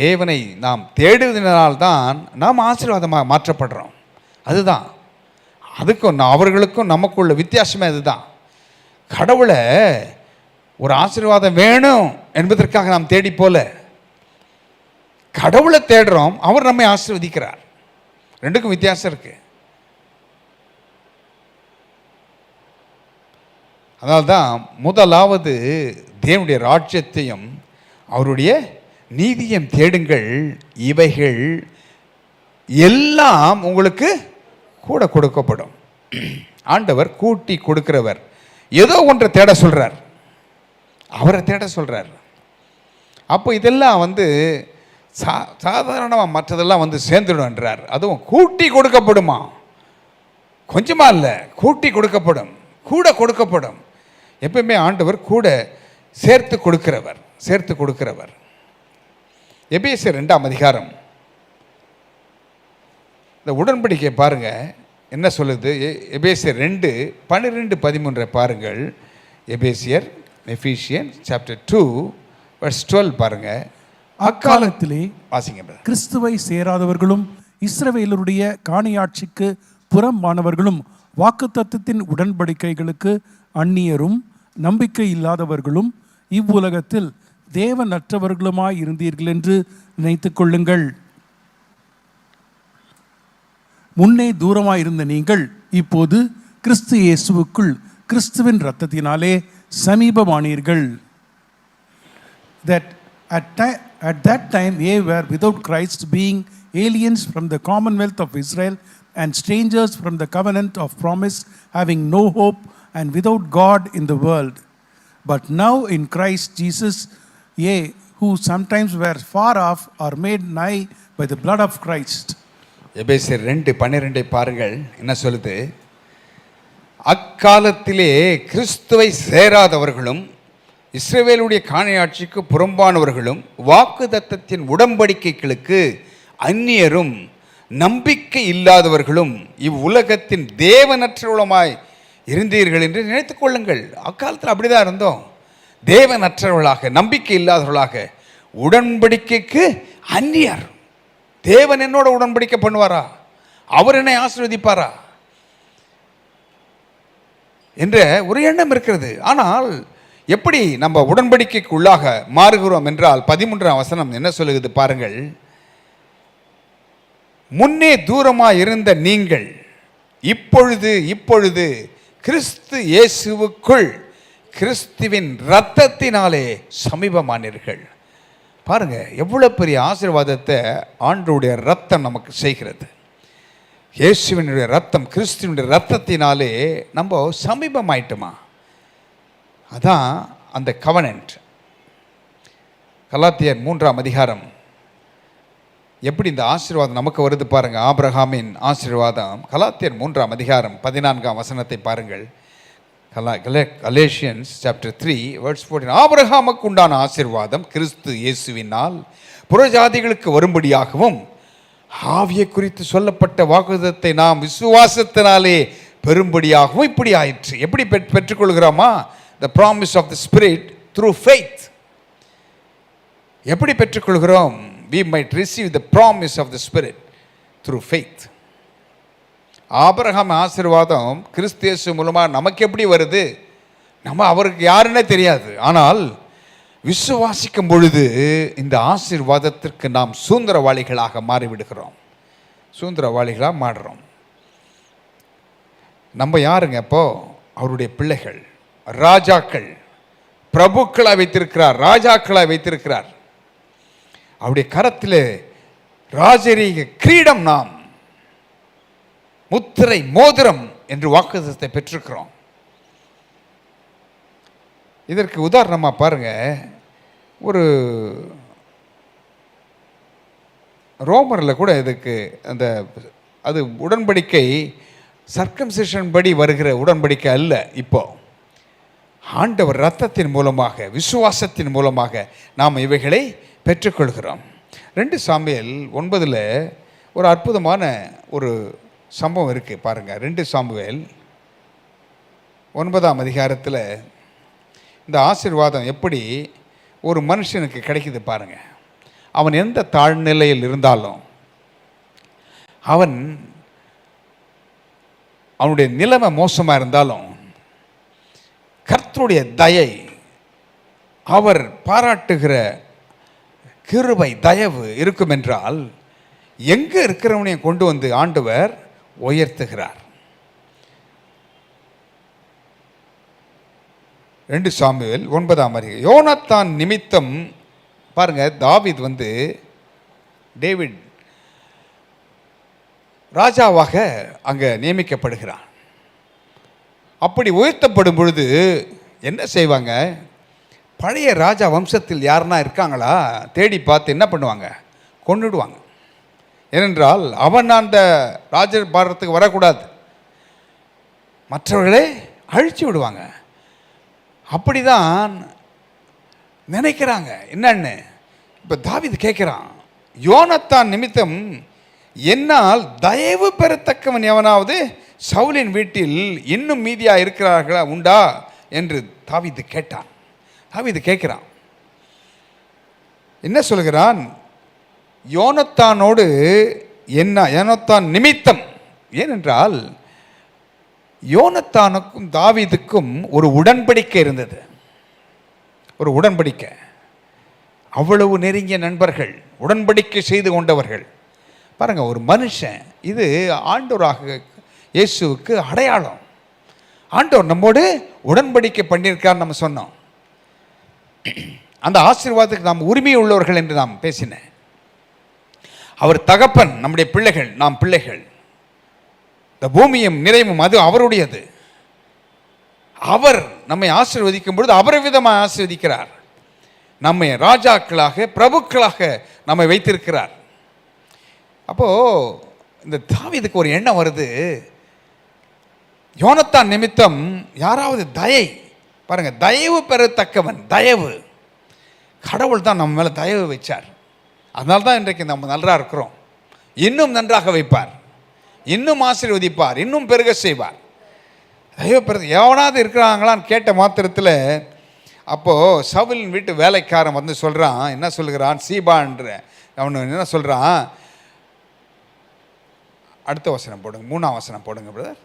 தேவனை நாம் தேடுவதனால்தான் நாம் ஆசீர்வாதமாக மாற்றப்படுறோம். அதுக்கும் அவர்களுக்கும் நமக்குள்ள வித்தியாசமே அதுதான். கடவுளை ஒரு ஆசீர்வாதம் வேணும் என்பதற்காக நாம் தேடி போல, கடவுளை தேடுறோம், அவர் நம்மை ஆசீர்வதிக்கிறார். ரெண்டுக்கும் வித்தியாசம் இருக்கு. அதனால்தான் முதலாவது தேவனுடைய ராஜ்யத்தையும் அவருடைய நீதியையும் தேடுங்கள், இவைகள் எல்லாம் உங்களுக்கு கூட கொடுக்கப்படும். ஆண்டவர் கூட்டி கொடுக்கிறவர். ஏதோ ஒன்றை தேட சொல்றார், அவரை தேட சொல்றார். அப்போ இதெல்லாம் சாதாரணமாக மற்றதெல்லாம் சேர்ந்துடும் என்றார். அதுவும் கூட்டி கொடுக்கப்படுமா? கொஞ்சமா இல்லை, கூட்டி கொடுக்கப்படும், கூட கொடுக்கப்படும். எப்பவுமே ஆண்டவர் கூட சேர்த்து கொடுக்கிறவர். எபேசியர் 2ஆம் அதிகாரம் இந்த உடன்படிக்கை பாருங்க என்ன சொல்லுது. எபேசியர் 2:12-13 பாருங்கள். எபேசியன் சாப்டர் 2:12 பாருங்க. அக்காலத்திலே வாசிங்க. கிறிஸ்துவை சேராதவர்களும் இஸ்ரவேலருடைய காணியாட்சிக்கு புறம்பானவர்களும் வாக்குத்தத்தத்தின் உடன்படிக்கைகளுக்கு அந்நியரும் நம்பிக்கை இல்லாதவர்களும் இவ்வுலகத்தில் தேவனற்றவர்களுமாய் இருந்தீர்கள் என்று நினைத்துக் கொள்ளுங்கள். முன்னே தூரமாயிருந்த நீங்கள் இப்போது கிறிஸ்து இயேசுவுக்குள் கிறிஸ்துவின் இரத்தத்தினாலே சமீபமானீர்கள். At that time ye were without Christ, being aliens from the commonwealth of Israel and strangers from the covenant of promise, having no hope and without God in the world. But now in Christ Jesus, ye who sometimes were far off are made nigh by the blood of Christ. எபேசியர் 2:12 பாருங்கள் என்ன சொல்லுது. அக்காலத்திலே கிறிஸ்துவை சேராதவர்களும் இஸ்ரவேலுடைய காணியாட்சிக்கு புறம்பானவர்களும் வாக்குத்தத்தத்தின் உடன்படிக்கைகளுக்கு அந்நியரும் நம்பிக்கை இல்லாதவர்களும் இவ்வுலகத்தின் தேவனற்றவளுமாய் இருந்தீர்கள் என்று நினைத்துக் கொள்ளுங்கள். அக்காலத்தில் அப்படிதான் இருந்தோம். தேவனற்றவர்களாக, நம்பிக்கை இல்லாதவர்களாக, உடன்படிக்கைக்கு அந்நியர். தேவன் என்னோட உடன்படிக்கை பண்ணுவாரா? அவர் என்னை ஆசீர்வதிப்பாரா என்ற ஒரு எண்ணம் இருக்கிறது. ஆனால் எப்படி நம்ம உடன்படிக்கைக்கு உள்ளாக மாறுகிறோம் என்றால் 13ஆம் வசனம் என்ன சொல்லுகிறது பாருங்கள். முன்னே தூரமாக இருந்த நீங்கள் இப்பொழுது கிறிஸ்து இயேசுவுக்குள் கிறிஸ்துவின் இரத்தத்தினாலே சமீபமானீர்கள். பாருங்க எவ்வளவு பெரிய ஆசீர்வாதத்தை ஆண்டவருடைய இரத்தம் நமக்கு செய்கிறது. இயேசுவினுடைய இரத்தம், கிறிஸ்துவினுடைய இரத்தத்தினாலே நம்ம சமீபமாயிட்டோமா? அதான் அந்த கவனன்ட். கலாத்தியர் 3ஆம் அதிகாரம் எப்படி இந்த ஆசீர்வாதம் நமக்கு வருது பாருங்க. ஆபிரகாமின் ஆசீர்வாதம் கலாத்தியர் 3ஆம் அதிகாரம் 14ஆம் வசனத்தை பாருங்கள். Galatians chapter 3:14. ஆபிரகாமுக்கு உண்டான ஆசீர்வாதம் கிறிஸ்து இயேசுவினால் புறஜாதிகளுக்கு வரும்படியாகவும் ஆவியை குறித்து சொல்லப்பட்ட வாக்குத்தத்தை நாம் விசுவாசத்தினாலே பெரும்படியாகவும் இப்படி ஆயிற்று. எப்படி பெற்றுக்கொள்கிறோமா? The promise of the Spirit through faith. எப்படி பெற்றுக்கொள்கிறோம்? We might receive the promise of the Spirit through faith. Abraham ஆசீர்வாதம் கிறிஸ்து இயேசு மூலமாக நமக்கு எப்படி வருது? நம்ம அவருக்கு யாருன்னே தெரியாது. ஆனால் விசுவாசிக்கும் பொழுது இந்த ஆசீர்வாதத்திற்கு நாம் சுதந்திரவாளிகளாக மாறிவிடுகிறோம். சுதந்திரவாளிகளாக மாறுறோம். நம்ம யாருங்க இப்போ? அவருடைய பிள்ளைகள், ராஜாக்கள், பிரபுக்களாக வைத்திருக்கிறார், ராஜாக்களாக வைத்திருக்கிறார். அவருடைய கரத்தில் ராஜரீக கிரீடம், நாம் முத்திரை மோதிரம் என்று வாக்குத்தத்தை பெற்றிருக்கிறோம். இதற்கு உதாரணமாக பாருங்க, ஒரு ரோமரில் கூட இதுக்கு அந்த அது உடன்படிக்கை சர்க்கம்சிஷன் படி வருகிற உடன்படிக்கை அல்ல. இப்போ ஆண்டவர் இரத்தத்தின் மூலமாக, விசுவாசத்தின் மூலமாக நாம் இவைகளை பெற்றுக்கொள்கிறோம். 2 சாமுவேல் 9 ஒரு அற்புதமான ஒரு சம்பவம் இருக்குது பாருங்கள். 2 சாமுவேல் 9ஆம் அதிகாரத்தில் இந்த ஆசீர்வாதம் எப்படி ஒரு மனுஷனுக்கு கிடைக்குது பாருங்கள். அவன் எந்த தாழ்நிலையில் இருந்தாலும், அவனுடைய நிலைமை மோசமாக இருந்தாலும், கர்த்தருடைய தயை, அவர் பாராட்டுகிற கிருபை, தயவு இருக்கும் என்றால் எங்கே இருக்கிறவனையும் கொண்டு வந்து ஆண்டவர் உயர்த்துகிறார். 2 சாமுவேல் 9ஆம் அதிகாரம். யோனத்தான் நிமித்தம் பாருங்க, தாவீது டேவிட் ராஜாவாக அங்கே நியமிக்கப்படுகிறான். அப்படி உயர்த்தப்படும் பொழுது என்ன செய்வாங்க? பழைய ராஜா வம்சத்தில் யாருன்னா இருக்காங்களா தேடி பார்த்து என்ன பண்ணுவாங்க? கொன்னுடுவாங்க. ஏனென்றால் அவன் அந்த ராஜர் பாரத்துக்கு வரக்கூடாது, மற்றவர்களே அழிச்சு விடுவாங்க. அப்படிதான் நினைக்கிறாங்க. என்னன்னு இப்போ தாவீது கேட்குறான், யோனத்தான் நிமித்தம் என்னால் தயவு பெறத்தக்கவன் எவனாவது சவுலின் வீட்டில் இன்னும் மீதியாக இருக்கிறார்களா உண்டா என்று தாவீது கேட்டான். தாவீது கேட்குறான், என்ன சொல்கிறான்? யோனத்தானோடு என்ன, யோனத்தான் நிமித்தம். ஏனென்றால் யோனத்தானுக்கும் தாவீதுக்கும் ஒரு உடன்படிக்கை இருந்தது. ஒரு உடன்படிக்கை. அவ்வளவு நெருங்கிய நண்பர்கள், உடன்படிக்கை செய்து கொண்டவர்கள். பாருங்க, ஒரு மனுஷன், இது ஆண்டவராக இயேசுவுக்கு அடையாளம். ஆண்டவர் நம்மோடு உடன்படிக்கை பண்ணியிருக்கார் நம்ம சொன்னோம். அந்த ஆசீர்வாதத்துக்கு நாம் உரிமை உள்ளவர்கள் என்று நாம் பேசினேன். அவர் தகப்பன், நம்முடைய பிள்ளைகள், நாம் பிள்ளைகள். இந்த பூமியும் நிறைவும் அது அவருடையது. அவர் நம்மை ஆசீர்வதிக்கும் பொழுது அவர் விதமாக ஆசீர்வதிக்கிறார். நம்மை ராஜாக்களாக பிரபுக்களாக நம்மை வைத்திருக்கிறார். அப்போது இந்த தாவீதுக்கு ஒரு எண்ணம் வருது, யோனத்தான் நிமித்தம் யாராவது பாருங்க, தயவு பெறத்தக்கவன். தயவு, கடவுள் தான் நம்ம மேலே தயவு வச்சார். அதனால தான் இன்றைக்கு நம்ம நல்லா இருக்கிறோம். இன்னும் நன்றாக வைப்பார், இன்னும் ஆசீர்வதிப்பார், இன்னும் பெருக செய்வார். தயவு பெற எவனாவது இருக்கிறாங்களான்னு கேட்ட மாத்திரத்தில் அப்போது சவுலின் வீட்டு வேலைக்காரன் வந்து சொல்கிறான், என்ன சொல்கிறான், சீபான்ற அவனு என்ன சொல்கிறான், அடுத்த வசனம் போடுங்க, 3ஆம் வசனம் போடுங்க பிரதர்.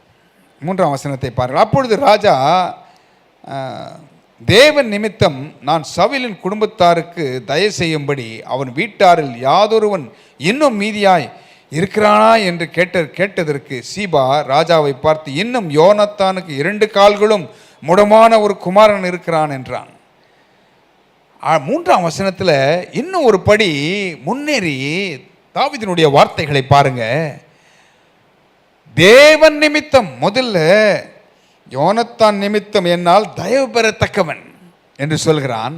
3ஆம் வசனத்தை பாருங்கள். அப்பொழுது ராஜா, தேவன் நிமித்தம் நான் சவுலின் குடும்பத்தாருக்கு தயவு செய்யும்படி அவன் வீட்டாரில் யாதொருவன் இன்னும் மீதியாய் இருக்கிறானா என்று கேட்டதற்கு சீபா ராஜாவை பார்த்து, இன்னும் யோனத்தானுக்கு 2 கால்களும் முடமான ஒரு குமாரன் இருக்கிறான் என்றான். 3ஆம் வசனத்தில் இன்னும் ஒரு படி முன்னேறி தாவீதினுடைய வார்த்தைகளை பாருங்க. தேவன் நிமித்தம், முதல்ல யோனத்தான் நிமித்தம் என்னால் தயவு பெறத்தக்கவன் என்று சொல்கிறான்.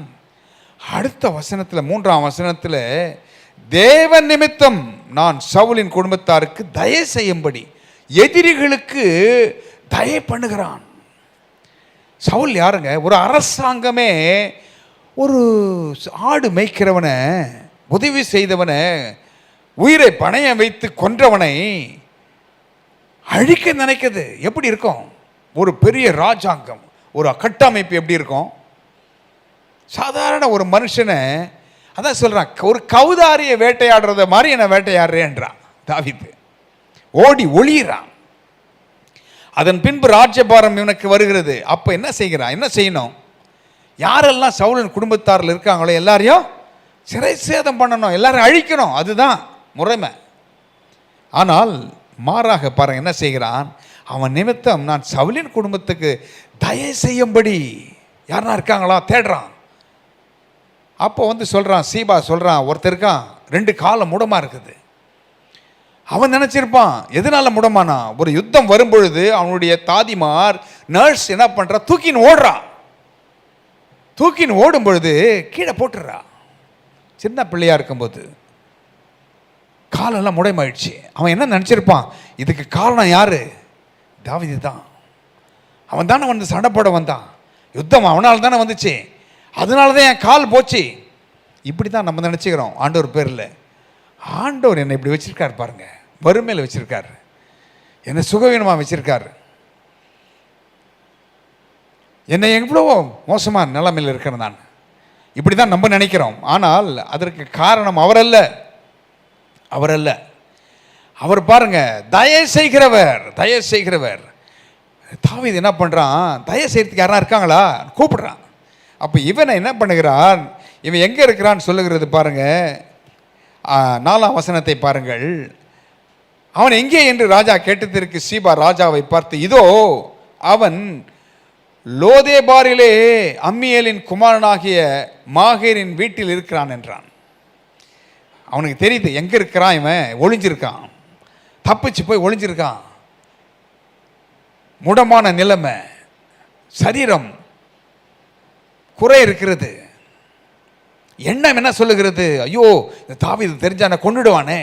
அடுத்த வசனத்தில் 3ஆம் வசனத்தில் தேவன் நிமித்தம் நான் சவுலின் குடும்பத்தாருக்கு தயவு செய்யும்படி, எதிரிகளுக்கு தயை பண்ணுகிறான். சவுல் யாருங்க? ஒரு அரசாங்கமே ஒரு ஆடு மேய்க்கிறவனை, உதவி செய்தவனை, உயிரை பணையம் வைத்து கொன்றவனை அழிக்க நினைக்கிறது. எப்படி இருக்கும்? ஒரு பெரிய ராஜாங்கம், ஒரு கட்டமைப்பு எப்படி இருக்கும்? சாதாரண ஒரு மனுஷனை, அதான் சொல்கிறான், ஒரு கௌதாரியை வேட்டையாடுறத மாதிரி என்னை வேட்டையாடுறேன்றான் தாவீது. ஓடி ஒளியிறான். அதன் பின்பு ராஜ்யபாரம் இவனுக்கு வருகிறது. அப்போ என்ன செய்கிறான்? என்ன செய்யணும்? யாரெல்லாம் சவுலின் குடும்பத்தாரில் இருக்காங்களோ எல்லாரையும் சிறை சேதம் பண்ணணும், எல்லாரும் அழிக்கணும். அதுதான் முறைமை. ஆனால் மாறாக பாருங்க, என்ன செய்கிறான்? அவன் நிமித்தம் நான் சவுலின் குடும்பத்துக்கு தயவு செய்யும்படி யாருன்னா இருக்காங்களா தேடுறான். அப்போ வந்து சொல்கிறான், சீபா சொல்கிறான், ஒருத்தர் இருக்கான் 2 காலம் முடமாக இருக்குது. அவன் நினச்சிருப்பான், எதனால முடமானா? ஒரு யுத்தம் வரும்பொழுது அவனுடைய தாதிமார் நர்ஸ் என்ன பண்ணுறா, தூக்கின்னு ஓடுறான். தூக்கின்னு ஓடும் பொழுது கீழே போட்டுடுறா. சின்ன பிள்ளையாக இருக்கும்போது காலெல்லாம் முடமாயிடுச்சு. அவன் என்ன நினச்சிருப்பான், இதுக்கு காரணம் யார்? தாவீது தான். அவன் தானே வந்து சண்டை போட வந்தான், யுத்தம் அவனால் தானே வந்துச்சு, அதனால தான் என் கால் போச்சு. இப்படி தான் நம்ம நினச்சிக்கிறோம் ஆண்டவர் பேரில். ஆண்டவர் என்னை இப்படி வச்சுருக்கார் பாருங்க, வறுமையில் வச்சுருக்கார், என்னை சுகவீனமாக வச்சுருக்கார், என்னை எவ்வளவோ மோசமான நிலைமையில் இருக்கிறேன் நான். இப்படி தான் நம்ம நினைக்கிறோம். ஆனால் அதற்கு காரணம் அவரல்ல. அவர் பாருங்க, தயவு செய்கிறவர். தாவீது என்ன பண்ணுறான்? தயவு செய்யறதுக்கு யாரா இருக்காங்களா கூப்பிடுறான். அப்போ இவனை என்ன பண்ணுகிறான்? இவன் எங்கே இருக்கிறான்னு சொல்லுகிறது பாருங்க. 4ஆம் வசனத்தை பாருங்கள். அவன் எங்கே என்று ராஜா கேட்டதற்கு சீபா ராஜாவை பார்த்து, இதோ அவன் லோதேபாரிலே அம்மியேலின் குமாரனாகிய மாகேரின் வீட்டில் இருக்கிறான் என்றான். அவனுக்கு தெரியுது எங்கே இருக்கிறான், இவன் ஒளிஞ்சிருக்கான், தப்பிச்சு போய் ஒளிஞ்சிருக்கான். முடமான நிலைமை, சரீரம் குறை இருக்கிறது. எண்ணம் என்ன சொல்லுகிறது? ஐயோ, இந்த தாவீது தெரிஞ்சான கொன்னுடுவானே.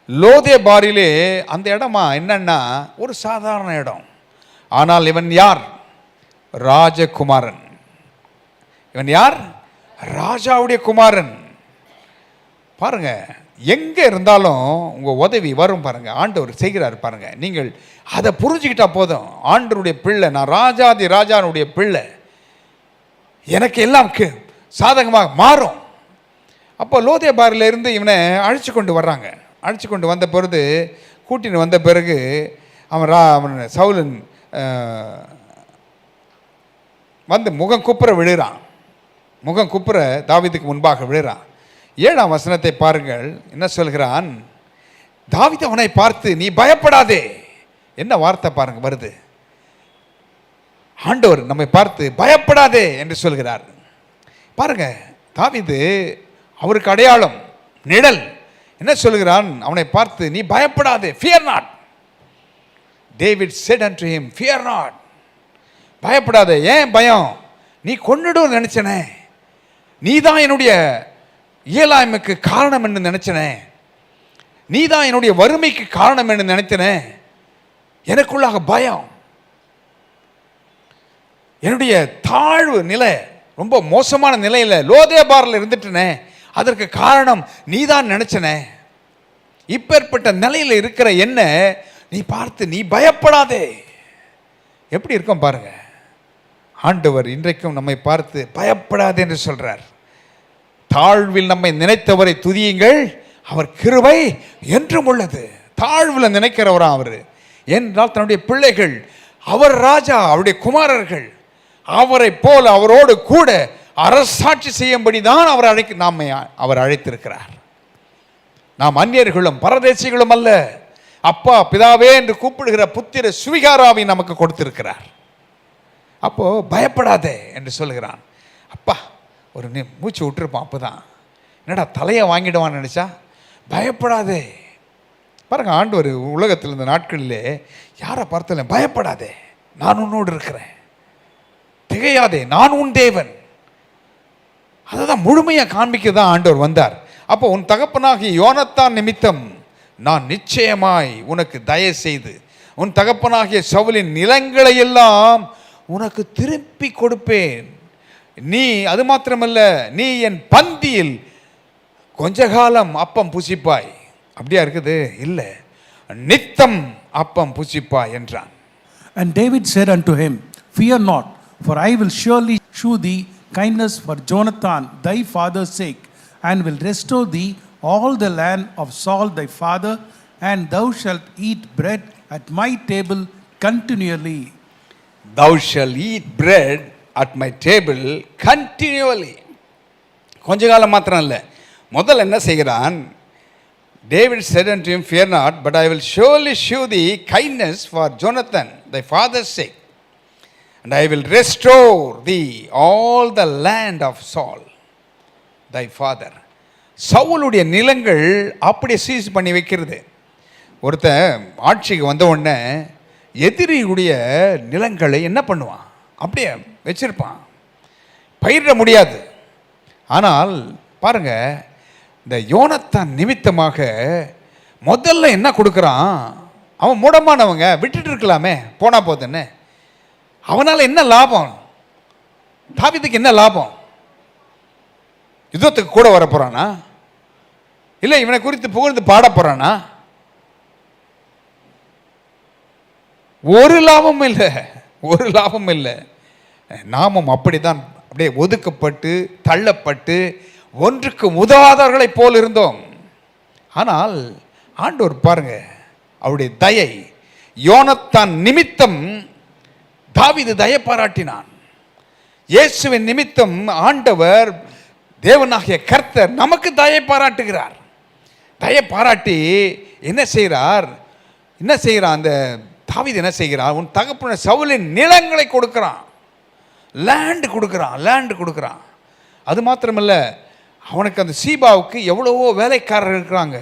லோதேபாரிலே அந்த இடமா என்னன்னா ஒரு சாதாரண இடம். ஆனால் இவன் யார்? ராஜகுமாரன். இவன் யார்? ராஜாவுடைய குமாரன். பாருங்க, எங்க இருந்தாலும் உங்க உதவி வரும் பாருங்க. ஆண்டவர் செய்கிறார் பாருங்க. நீங்கள் அதை புரிஞ்சுக்கிட்டா போதும். ஆண்டவருடைய பிள்ளை, நான் ராஜாதி ராஜானுடைய பிள்ளை, எனக்கு எல்லாம் சாதகமாக மாறும். அப்போ லோதேபாரில் இருந்து இவனை அழைச்சி கொண்டு வர்றாங்க. அழைச்சி கொண்டு வந்த பொழுது, கூட்டின்னு வந்த பிறகு அவன் சவுலன் வந்து முகம் குப்புற விழுறான். முகம் குப்புற தாவீதுக்கு முன்பாக விழுறான். 7ஆம் வசனத்தை பாருங்கள். என்ன சொல்கிறான்? தாவீது அவனை பார்த்து, நீ பயப்படாதே. என்ன வார்த்தை பாருங்க வருது. ஆண்டவர் நம்மை பார்த்து பயப்படாதே என்று சொல்கிறார். பாருங்க, தாவீது அவருக்கு அடையாளம், நிழல். என்ன சொல்கிறான்? அவனை பார்த்து, நீ பயப்படாதே, fear not. David said unto him, fear not. பயப்படாதே. ஏன் பயம்? நீ கொன்னுடும் நினைச்சனே, நீ தான் என்னுடைய இயலாமைக்கு காரணம் என்று நினைச்சனே, நீ தான் என்னுடைய வறுமைக்கு காரணம் என்று நினைத்தனே. எனக்குள்ளாக பயம், என்னுடைய தாழ்வு நிலை, ரொம்ப மோசமான நிலையில் லோதேபாரில் இருந்துட்டனே, அதற்கு காரணம் நீ தான் நினைச்சனே. இப்பேற்பட்ட நிலையில் இருக்கிற என்ன நீ பார்த்து நீ பயப்படாதே. எப்படி இருக்கும் பாருங்க. ஆண்டவர் இன்றைக்கும் நம்மை பார்த்து பயப்படாதே என்று சொல்றார். தாழ்வில் நம்மை நினைத்தவரை துதியுங்கள், அவர் கிருபை என்றும் உள்ளது. தாழ்வில் நினைக்கிறவரா அவர் என்றால் தன்னுடைய பிள்ளைகள், அவர் ராஜா, அவருடைய குமாரர்கள் அவரை போல அவரோடு கூட அரசாட்சி செய்யும்படி தான் அவர் அழைத்திருக்கிறார். நாம் அந்நியர்களும் பரதேசிகளும் அல்ல, அப்பா பிதாவே என்று கூப்பிடுகிற புத்திர சுவிகாராவை நமக்கு கொடுத்திருக்கிறார். அப்போ பயப்படாதே என்று சொல்கிறான். அப்பா ஒரு மூச்சு விட்டுருப்பான். அப்போதான் என்னடா தலையை வாங்கிடுவான்னு நினச்சா பயப்படாதே. பாருங்க, ஆண்டவர் உலகத்தில் இந்த நாட்களிலே யாரை பார்த்தாலும் பயப்படாதே, நான் உன்னோடு இருக்கிறேன், திகையாதே, நான் உன் தேவன். அதை தான் முழுமையாக காண்பிக்க தான் ஆண்டவர் வந்தார். அப்போ உன் தகப்பனாகிய யோனத்தான் நிமித்தம் நான் நிச்சயமாய் உனக்கு தயவு செய்து உன் தகப்பனாகிய சவுலின் நிலங்களை எல்லாம் உனக்கு திருப்பி கொடுப்பேன். நீ அது மாத்திரமல்ல, நீ என் பந்தியில் கொஞ்ச காலம் அப்பம் புசிப்பாய். அப்படியா இருக்குது? இல்லை, நித்தம் அப்பம் புசிப்பாய் என்றான். And David said unto him, Fear not, for I will surely shew thee kindness for Jonathan thy father's sake, and will restore thee all the land of Saul thy father, and thou shalt eat bread at my table continually. Thou shalt eat bread at my table continually. கொஞ்ச காலம் மாத்திரம் இல்லை, முதல்ல என்ன செய்கிறான்? David said unto him, Fear not, but I will surely shew thee kindness for Jonathan thy father's sake, and I will restore thee all the land of Saul thy father. சவுலுடைய நிலங்கள் அப்படியே cheese பண்ணி வைக்கிறது. ஒருத்தன் ஆட்சிக்கு வந்த உடனே எதிரியுடைய நிலங்களை என்ன பண்ணுவான்? அப்படியே வச்சிருப்பான், பயிரிட முடியாது. ஆனால் பாருங்க, இந்த யோனத்தான் நிமித்தமாக முதல்ல என்ன கொடுக்குறான்? அவன் மூடமானவங்க, விட்டுட்டு இருக்கலாமே, போனா போதுன்னு. அவனால் என்ன லாபம்? தாவீதுக்கு என்ன லாபம்? யுத்தத்துக்கு கூட வர போறானா? இல்லை இவனை குறித்து புகழ்ந்து பாட போறானா? ஒரு லாபமும் இல்லை, ஒரு லாபம் இல்லை. நாமும் அப்படித்தான், அப்படியே ஒதுக்கப்பட்டு தள்ளப்பட்டு ஒன்றுக்கு உதவாதவர்களை போல் இருந்தோம். ஆனால் ஆண்டவர் பாருங்க, அவருடைய தயை, யோனத்தான் நிமித்தம் தாவீது தயை பாராட்டினான். இயேசுவின் நிமித்தம் ஆண்டவர் தேவனாகிய கர்த்தர் நமக்கு தயை பாராட்டுகிறார். தயை பாராட்டி என்ன செய்கிறார்? அந்த தாவீது என்ன செய்கிறார்? உன் தகப்பன சவுலின் நிலங்களை கொடுக்கிறான், லேண்டு கொடுக்கிறான். அது மாத்திரமல்ல, அவனுக்கு அந்த சீபாவுக்கு எவ்வளவோ வேலைக்காரர் இருக்கிறாங்க.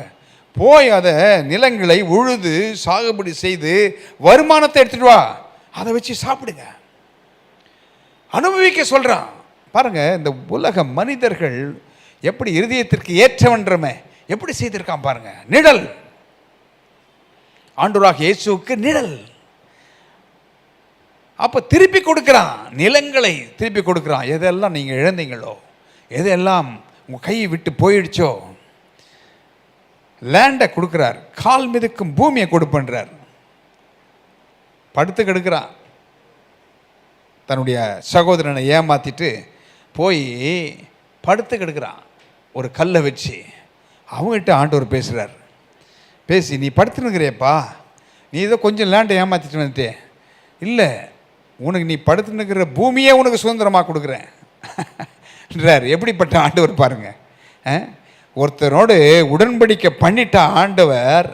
போய் அதை நிலங்களை உழுது சாகுபடி செய்து வருமானத்தை எடுத்துட்டு வா, அதை வச்சு சாப்பிடுங்க, அனுபவிக்க சொல்றான். பாருங்க, இந்த உலக மனிதர்கள் எப்படி இருதயத்திற்கு ஏற்றவன்றமே எப்படி செய்திருக்கான் பாருங்க. நிழல், ஆண்டவராகிய இயேசுவுக்கு நிழல். அப்ப திருப்பி கொடுக்கிறான், நிலங்களை திருப்பி கொடுக்கிறான். எதெல்லாம் நீங்க இழந்தீங்களோ, எதெல்லாம் உங்க கையை விட்டு போயிடுச்சோ, லேண்டை கொடுக்கிறார். கால் மிதிக்கும் பூமியை கொடுப்பன்றார். படுத்து கெடுக்கிறான். தன்னுடைய சகோதரனை ஏமாத்திட்டு போய் படுத்து கெடுக்கிறான் ஒரு கல்லை வச்சு. அவங்ககிட்ட ஆண்டவர் பேசுகிறார். பேசி, நீ படுத்துனுக்கிறியப்பா, நீ ஏதோ கொஞ்சம் லேண்டை ஏமாத்திட்டு வந்துட்டே, இல்லை உனக்கு நீ படுத்துனுக்கிற பூமியே உனக்கு சுதந்திரமாக கொடுக்குறேன் என்றார். எப்படிப்பட்ட ஆண்டவர் பாருங்க. ஒருத்தரோடு உடன்படிக்கை பண்ணிட்ட ஆண்டவர்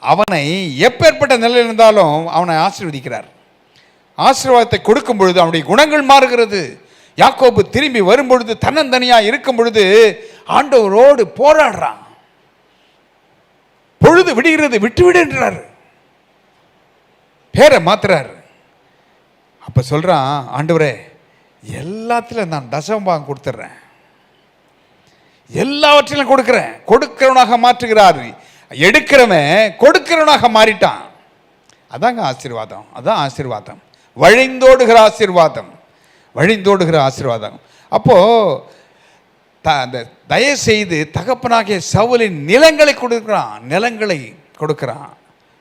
அவனை எப்பேற்பட்ட நிலையில் இருந்தாலும் அவனை ஆசீர்வதிக்கிறார். ஆசீர்வாதத்தை கொடுக்கும் பொழுது அவனுடைய குணங்கள் மாறுகிறது. யாக்கோபு திரும்பி வரும் பொழுது, தன்னந்தனியாக இருக்கும் பொழுது ஆண்டவரோடு போராடுறான். பொழுது விடுகிறது, விட்டுவிடுன்றார், பேரை மாத்துறார். அப்ப சொல்றான், ஆண்டவரே எல்லாத்திலும் நான் தசமபாகம் கொடுத்துட்றேன், எல்லாவற்றிலும் கொடுக்கிறேன். கொடுக்கிறவனாக மாற்றுகிறார். எடுக்கிறவன் கொடுக்கிறவனாக மாறிட்டான். அதாங்க ஆசீர்வாதம். அதான் ஆசீர்வாதம், வழிந்தோடுகிற ஆசீர்வாதம், வழிந்தோடுகிற ஆசீர்வாதம். அப்போ அந்த தயவு செய்து தகப்பனாகிய சவுலின் நிலங்களை கொடுக்குறான், நிலங்களை கொடுக்குறான்.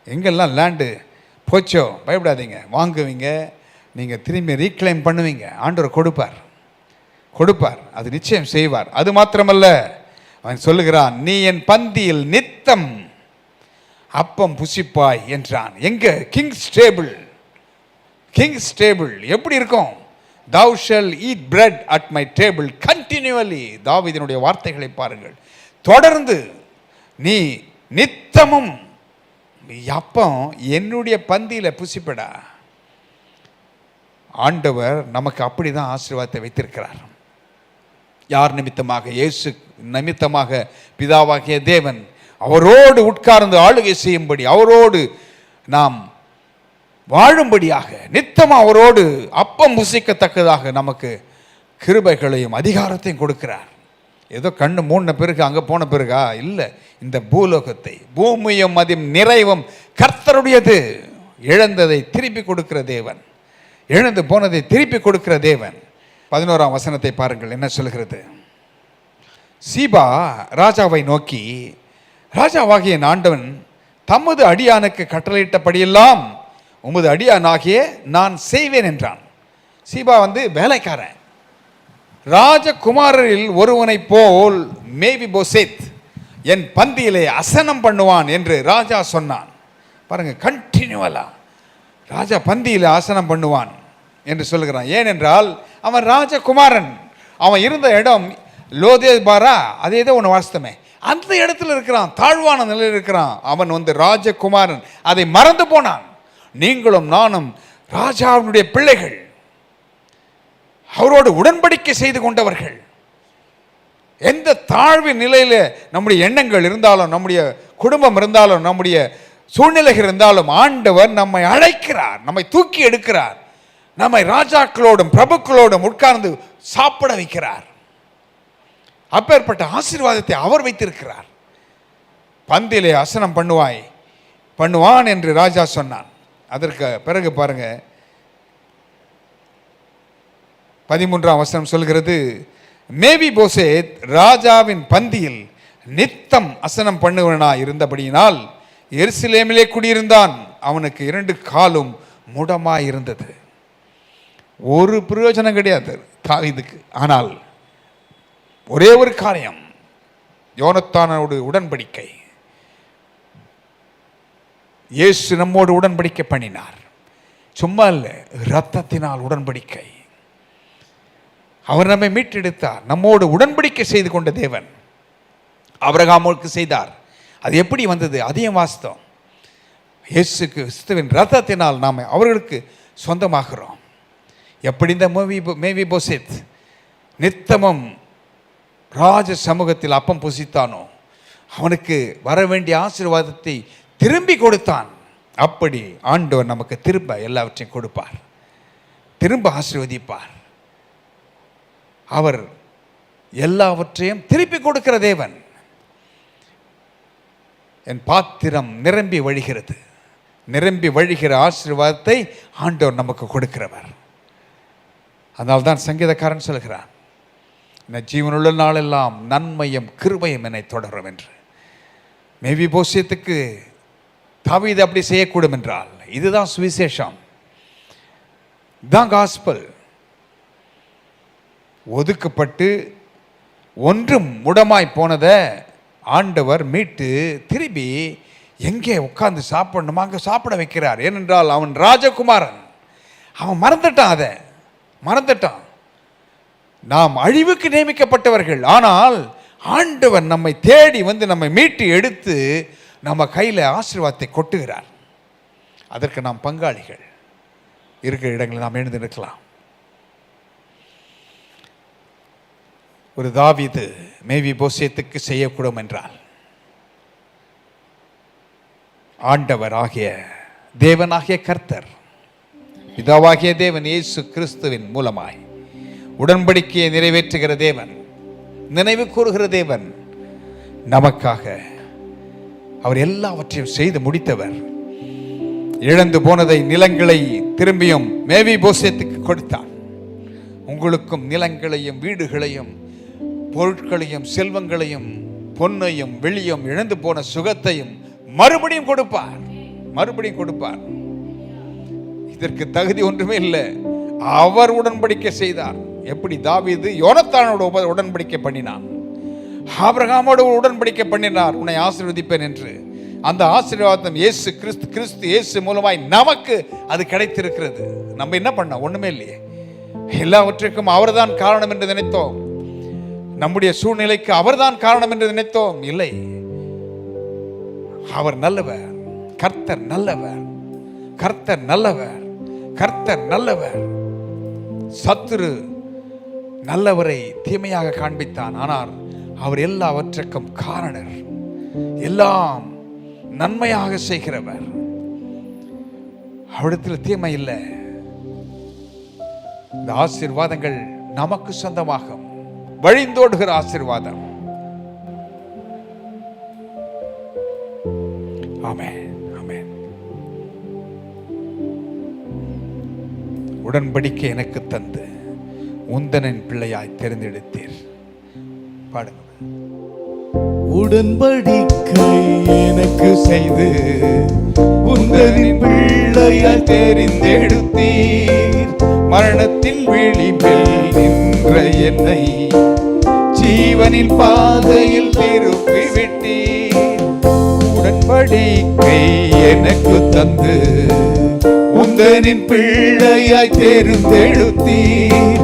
எங்கெல்லாம் லேண்டு போச்சோ பயப்படாதீங்க, வாங்குவீங்க, நீங்கள் திரும்பி ரீக்ளைம் பண்ணுவீங்க. ஆண்டவர் கொடுப்பார், கொடுப்பார், அது நிச்சயம் செய்வார். அது மாத்திரமல்ல, அவன் சொல்லுகிறான், நீ என் பந்தியில் நித்தம் அப்பம் புசிப்பாய் என்றான். எங்க? Kings table. கிங்ஸ் டேபிள் எப்படி இருக்கும்? thou shall eat bread at my table continually. தாவீதினுடைய வார்த்தைகளை பாருங்கள். தொடர்ந்து நீ நித்தமும் அப்பம் என்னுடைய பந்தியில புசிப்படா. ஆண்டவர் நமக்கு அப்படிதான் ஆசீர்வாதத்தை வைத்திருக்கிறார். யார் நிமித்தமாக? இயேசு நிமித்தமாக பிதாவாகிய தேவன் அவரோடு உட்கார்ந்து ஆளுகை செய்யும்படி, அவரோடு நாம் வாழும்படியாக, நித்தம் அவரோடு அப்பம் புசிக்கத்தக்கதாக நமக்கு கிருபைகளையும் அதிகாரத்தையும் கொடுக்கிறார். ஏதோ கண்ணு மூடின பிறகு அங்கே போன பிறகா? இல்லை, இந்த பூலோகத்தை, பூமியும் அதின் நிறைவும் கர்த்தருடையது. இழந்ததை திருப்பி கொடுக்கிற தேவன், இழந்து போனதை திருப்பி கொடுக்கிற தேவன். 11ஆம் வசனத்தை பாருங்கள், என்ன சொல்கிறது? சீபா ராஜாவை நோக்கி, ராஜாவாகிய ஆண்டவன் தமது அடியானுக்கு கட்டளையிட்டபடியெல்லாம் உமது அடியானாகிய நான் செய்வேன் என்றான். சீபா வேலைக்காரன். ராஜகுமாரரில் ஒருவனை போல் மேவிபோசேத் என் பந்தியிலே அசனம் பண்ணுவான் என்று ராஜா சொன்னான். பாருங்க, கண்டினியூவலா ராஜா பந்தியில் ஆசனம் பண்ணுவான் என்று சொல்லுகிறான். ஏனென்றால் அவன் ராஜகுமாரன். அவன் இருந்த இடம் லோதேபாரா, அதே ஏதோ ஒன்று வாஸ்தமே, அந்த இடத்துல இருக்கிறான், தாழ்வான நிலையில் இருக்கிறான். அவன் ராஜகுமாரன், அதை மறந்து போனான். நீங்களும் நானும் ராஜாவினுடைய பிள்ளைகள், அவரோடு உடன்படிக்கை செய்து கொண்டவர்கள். எந்த தாழ்வு நிலையில் நம்முடைய எண்ணங்கள் இருந்தாலும், நம்முடைய குடும்பம் இருந்தாலும், நம்முடைய சூழ்நிலைகள் இருந்தாலும், ஆண்டவர் நம்மை அழைக்கிறார், நம்மை தூக்கி எடுக்கிறார், நம்மை ராஜாக்களோடும் பிரபுக்களோடும் உட்கார்ந்து சாப்பிட வைக்கிறார். அப்பேற்பட்ட ஆசீர்வாதத்தை அவர் வைத்திருக்கிறார். பந்திலே அசனம் பண்ணுவான் என்று ராஜா சொன்னான். அதற்கு பிறகு பாருங்க, 13ஆம் வசனம் சொல்கிறது, மேவிபோசேத் ராஜாவின் பந்தியில் நித்தம் அசனம் பண்ணுவனாய் இருந்தபடியினால் எருசலேமிலே குடியிருந்தான். அவனுக்கு 2 காலும் முடமாய் இருந்தது. ஒரு பிரயோஜனம் கிடையாது தாவீதுக்கு. ஆனால் ஒரே ஒரு காரியம், யோனத்தானோடு உடன்படிக்கை. இயேசு நம்மோடு உடன்படிக்கை பண்ணினார். சும்மா இல்லை, இரத்தத்தினால் உடன்படிக்கை. அவர் நம்மை மீட்டெடுத்தார், நம்மோடு உடன்படிக்கை செய்து கொண்ட தேவன். ஆபிரகாமுக்கு செய்தார். அது எப்படி வந்தது? அதையும் வாஸ்தவம். இயேசு கிறிஸ்துவின் இரத்தத்தினால் நாம் அவர்களுக்கு சொந்தமாகிறோம். எப்படி இந்த மேவிபோசேத் நித்தமும் ராஜ சமூகத்தில் அப்பம் புசித்தானோ, அவனுக்கு வர வேண்டிய ஆசீர்வாதத்தை திரும்பி கொடுத்தான். அப்படி ஆண்டவர் நமக்கு திரும்ப எல்லாவற்றையும் கொடுப்பார், திரும்ப ஆசீர்வதிப்பார். அவர் எல்லாவற்றையும் திருப்பி கொடுக்கிற தேவன். என் பாத்திரம் நிரம்பி வழிகிறது. நிரம்பி வழிகிற ஆசீர்வாதத்தை ஆண்டவர் நமக்கு கொடுக்கிறவர். அதனால்தான் சங்கீதக்காரன் சொல்கிறான், இந்த ஜீவனுள்ள நாளெல்லாம் நன்மையும் கிருபையும் என்னை தொடரும் என்று. மேவிபோசேத்துக்கு தாவீது அப்படி செய்யக்கூடும் என்றால், இதுதான் சுவிசேஷம், தான் காஸ்பல். ஒதுக்கப்பட்டு ஒன்றும் முடமாய் போனதை ஆண்டவர் மீட்டு திரும்பி எங்கே உட்கார்ந்து சாப்பிடணுமா அங்கே சாப்பிட வைக்கிறார். ஏனென்றால் அவன் ராஜகுமாரன். அவன் மறந்துட்டான், அதை மறந்துட்டான். நாம் அழிவுக்கு நியமிக்கப்பட்டவர்கள். ஆனால் ஆண்டவர் நம்மை தேடி நம்மை மீட்டு எடுத்து நம்ம கையில் ஆசீர்வாதத்தை கொட்டுகிறார். அதற்கு நாம் பங்காளிகள். இருக்கிற இடங்களில் நாம் எழுந்து நிற்கலாம். ஒரு தாவீது மேவிபோசேத்துக்கு செய்யக்கூடும் என்றால், ஆண்டவர் ஆகிய தேவனாகிய கர்த்தர், பிதாவாகிய தேவன் இயேசு கிறிஸ்துவின் மூலமாய் உடன்படிக்கையை நிறைவேற்றுகிற தேவன், நினைவு கூறுகிற தேவன், நமக்காக அவர் எல்லாவற்றையும் செய்து முடித்தவர். இழந்து போனதை, நிலங்களை திரும்பியும் மேவி போசேத்துக்கு கொடுத்தார். உங்களுக்கும் நிலங்களையும் வீடுகளையும் பொருட்களையும் செல்வங்களையும் பொன்னையும் வெளியும் இழந்து போன சுகத்தையும் மறுபடியும் கொடுப்பார், மறுபடியும் கொடுப்பார். இதற்கு தகுதி ஒன்றுமே இல்லை. அவர் உடன்படிக்கை செய்தார். எப்படி தாவீது யோனத்தானோட உடன்படிக்கை பண்ணினான், ஆபிரகாமோடு உடன்படிக்கை பண்ணினார், உன்னை ஆசீர்வதிப்பேன் என்று. அந்த ஆசீர்வாதம் இயேசு கிறிஸ்து இயேசு மூலமாய் நமக்கு அது கிடைத்திருக்கிறது. நம்ம என்ன பண்ணோம்? ஒண்ணுமே இல்லையே. எல்லாவற்றுக்கும் அவர்தான் காரணம் என்று நினைத்தோம். நம்முடைய சூழ்நிலைக்கு அவர்தான் காரணம் என்று நினைத்தோம். இல்லை, அவர் நல்லவர். கர்த்தர் நல்லவர், கர்த்தர் நல்லவர், கர்த்தர் நல்லவர். சத்துரு நல்லவரை தீமையாக காண்பித்தான், ஆனால் அவர் எல்லாவற்றுக்கும் காரணர், எல்லாம் நன்மையாக செய்கிறவர். அவரிடத்தில் தீமை இல்லை. இந்த ஆசீர்வாதங்கள் நமக்கு சொந்தமாகும். வழிந்தோடுகிற ஆசீர்வாதம். ஆமென், ஆமென். உடன்படிக்கை எனக்கு தந்து உந்தனின் பிள்ளையாய் தெரிந்தெடுத்தீர். பாடுங்க. உடன்படிக்கை எனக்கு செய்து உந்தனின் பிள்ளையாய் தெரிந்தெடுத்தீர். மரணத்தின் விளிம்பில் நின்ற என்னை ஜீவனின் பாதையில் திருப்பி விட்டீர். உடன்படிக்கை எனக்கு தந்து உந்தனின் பிள்ளையாய் தெரிந்தெடுத்தீர்.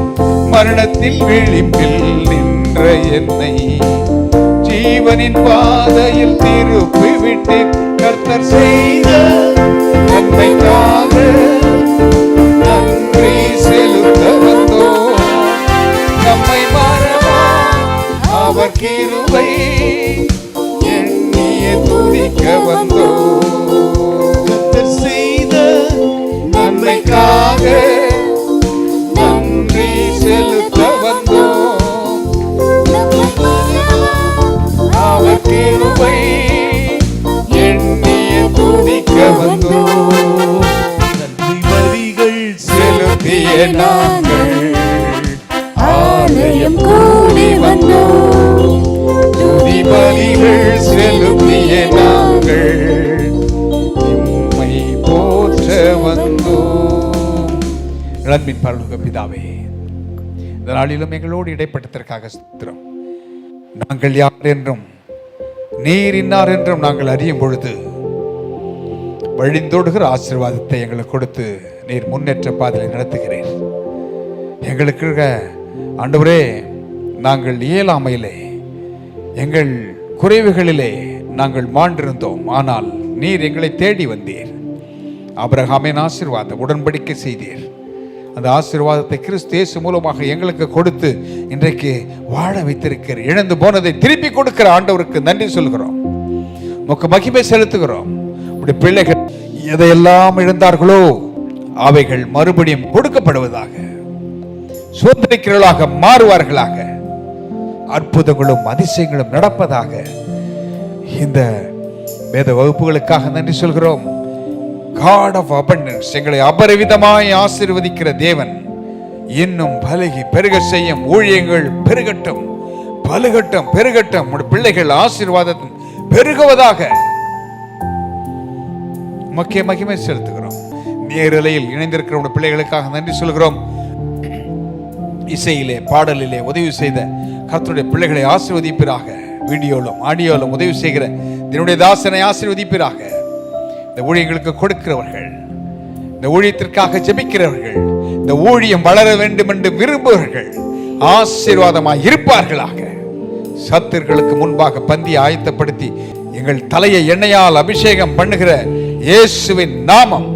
மரணத்தில் விளிம்பில் நின்ற என்னை ஜீவனின் பாதையில் திருப்பி விட்டீர். கர்த்தர் செய்த நன்மைக்காக நன்றி செலுத்த வந்தோம். நம்மை மறவா அவர் கிருபை எண்ணிய துதிக்க வந்தோம். கர்த்தர் செய்த நன்மைக்காக நன்றி செலுத்த வந்தோம். அவர் கிருபை எண்ணிய துதிக்க வந்தோம். நன்றி வரிகள் செலுத்திய நாங்கள் ஆலயம் கூடி வந்தோம். துதி பலிகள் செலுத்திய நாங்கள் உம்மை போற்ற வந்தோம். அன்பின் பரலோக பிதாவே, இந்த நாளிலும் எங்களோடு இடைப்பட்டதற்காக ஸ்தோத்திரம். நாங்கள் யார் என்றும் நீர் இன்னார் என்றும் நாங்கள் அறியும் பொழுது வழிந்தோடுகிற ஆசீர்வாதத்தை எங்களுக்கு கொடுத்து நீர் முன்னேற்ற பாதையில் நடத்துகிறேன். எங்களுக்கு ஆண்டவரே, நாங்கள் இயலாமையிலே எங்கள் குறைவுகளிலே நாங்கள் மாண்டிருந்தோம். ஆனால் நீர் எங்களை தேடி வந்தீர். ஆபிரகாமின் ஆசீர்வாதம் உடன்படிக்கை செய்தீர். அந்த ஆசீர்வாதத்தை கிறிஸ்து இயேசு மூலமாக எங்களுக்கு கொடுத்து இன்றைக்கு வாழ வைத்திருக்கிறீர். இழந்து போனதை திருப்பி கொடுக்கிற ஆண்டவருக்கு நன்றி சொல்கிறோம். உமக்கு மகிமை செலுத்துகிறோம். உடைய பிள்ளைகள் எதையெல்லாம் இழந்தார்களோ அவைகள் மறுபடியும் கொடுக்கப்படுவதாக, சுதந்திரிக்கிறவர்களாக மாறுவார்களாக, அற்புதங்களும் அதிசயங்களும் நடப்பதாக. இந்த வேத வகுப்புகளுக்காக நன்றி சொல்கிறோம். God of abundance, எங்களை அபரிவிதமாய் ஆசீர்வதிக்கிற தேவன் இன்னும் பலகி பெருக செய்யும். ஊழியங்கள் பெருகட்டும், பலுகட்டும், பெருகட்டும். உடைய பிள்ளைகள் ஆசீர்வாதம் பெருகுவதாக முக்கிய மகிமை செலுத்துகிறோம். நேரலையில் இணைந்திருக்கிற உடைய பிள்ளைகளுக்காக நன்றி சொல்கிறோம். இசையிலே பாடலிலே உதவி செய்த கர்த்தருடைய பிள்ளைகளை ஆசீர்வதிப்பீராக. வீடியோலும் ஆடியோலும் உதவி செய்கிற என்னுடைய தாசனை ஆசீர்வதிப்பீராக. இந்த ஊழியங்களுக்கு கொடுக்கிறவர்கள், இந்த ஊழியத்திற்காக ஜெபிக்கிறவர்கள், இந்த ஊழியம் வளர வேண்டும் என்று விரும்புவர்கள் ஆசீர்வாதமாய் இருப்பார்களாக. சத்துர்களுக்கு முன்பாக பந்தியை ஆயத்தப்படுத்தி எங்கள் தலையை எண்ணெயால் அபிஷேகம் பண்ணுகிற இயேசுவின் நாமம்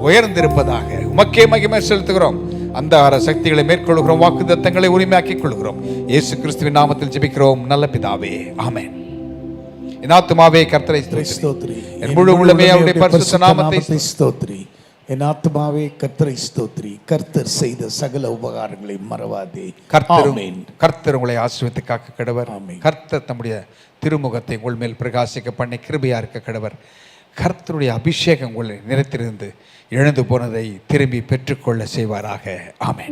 உயர்ந்திருப்பதாக உமக்கே மகிமை செலுத்துகிறோம். அந்த சக்திகளை மேற்கொள்கிறோம். வாக்குத்தத்தங்களை உரிமையாக்கிக் கொள்கிறோம். இயேசு கிறிஸ்துவின் நாமத்தில் ஜெபிக்கிறோம் நல்ல பிதாவே, ஆமென். என் ஆத்துமாவே கர்த்தரை ஸ்தோத்திரி, என் முழு உள்ளமே அவருடைய பரிசுத்த நாமத்தை ஸ்தோத்திரி. என் ஆத்மாவே கர்த்தரை ஸ்தோத்திரி, கர்த்தர் செய்த சகல உபகாரங்களை மறவாதே. ஆமென். கர்த்தர் உங்களை ஆசீர்வதித்து காக்க கடவர். ஆமென். கர்த்தர் தம்முடைய திருமுகத்தை உங்கள் மேல் பிரகாசிக்க பண்ணி கிருபையா இருக்க கடவர். கர்த்தருடைய அபிஷேகம் உங்களை நிலைத்திருந்து இழந்து போனதை திரும்பி பெற்றுக்கொள்ள செய்வாராக. ஆமென்.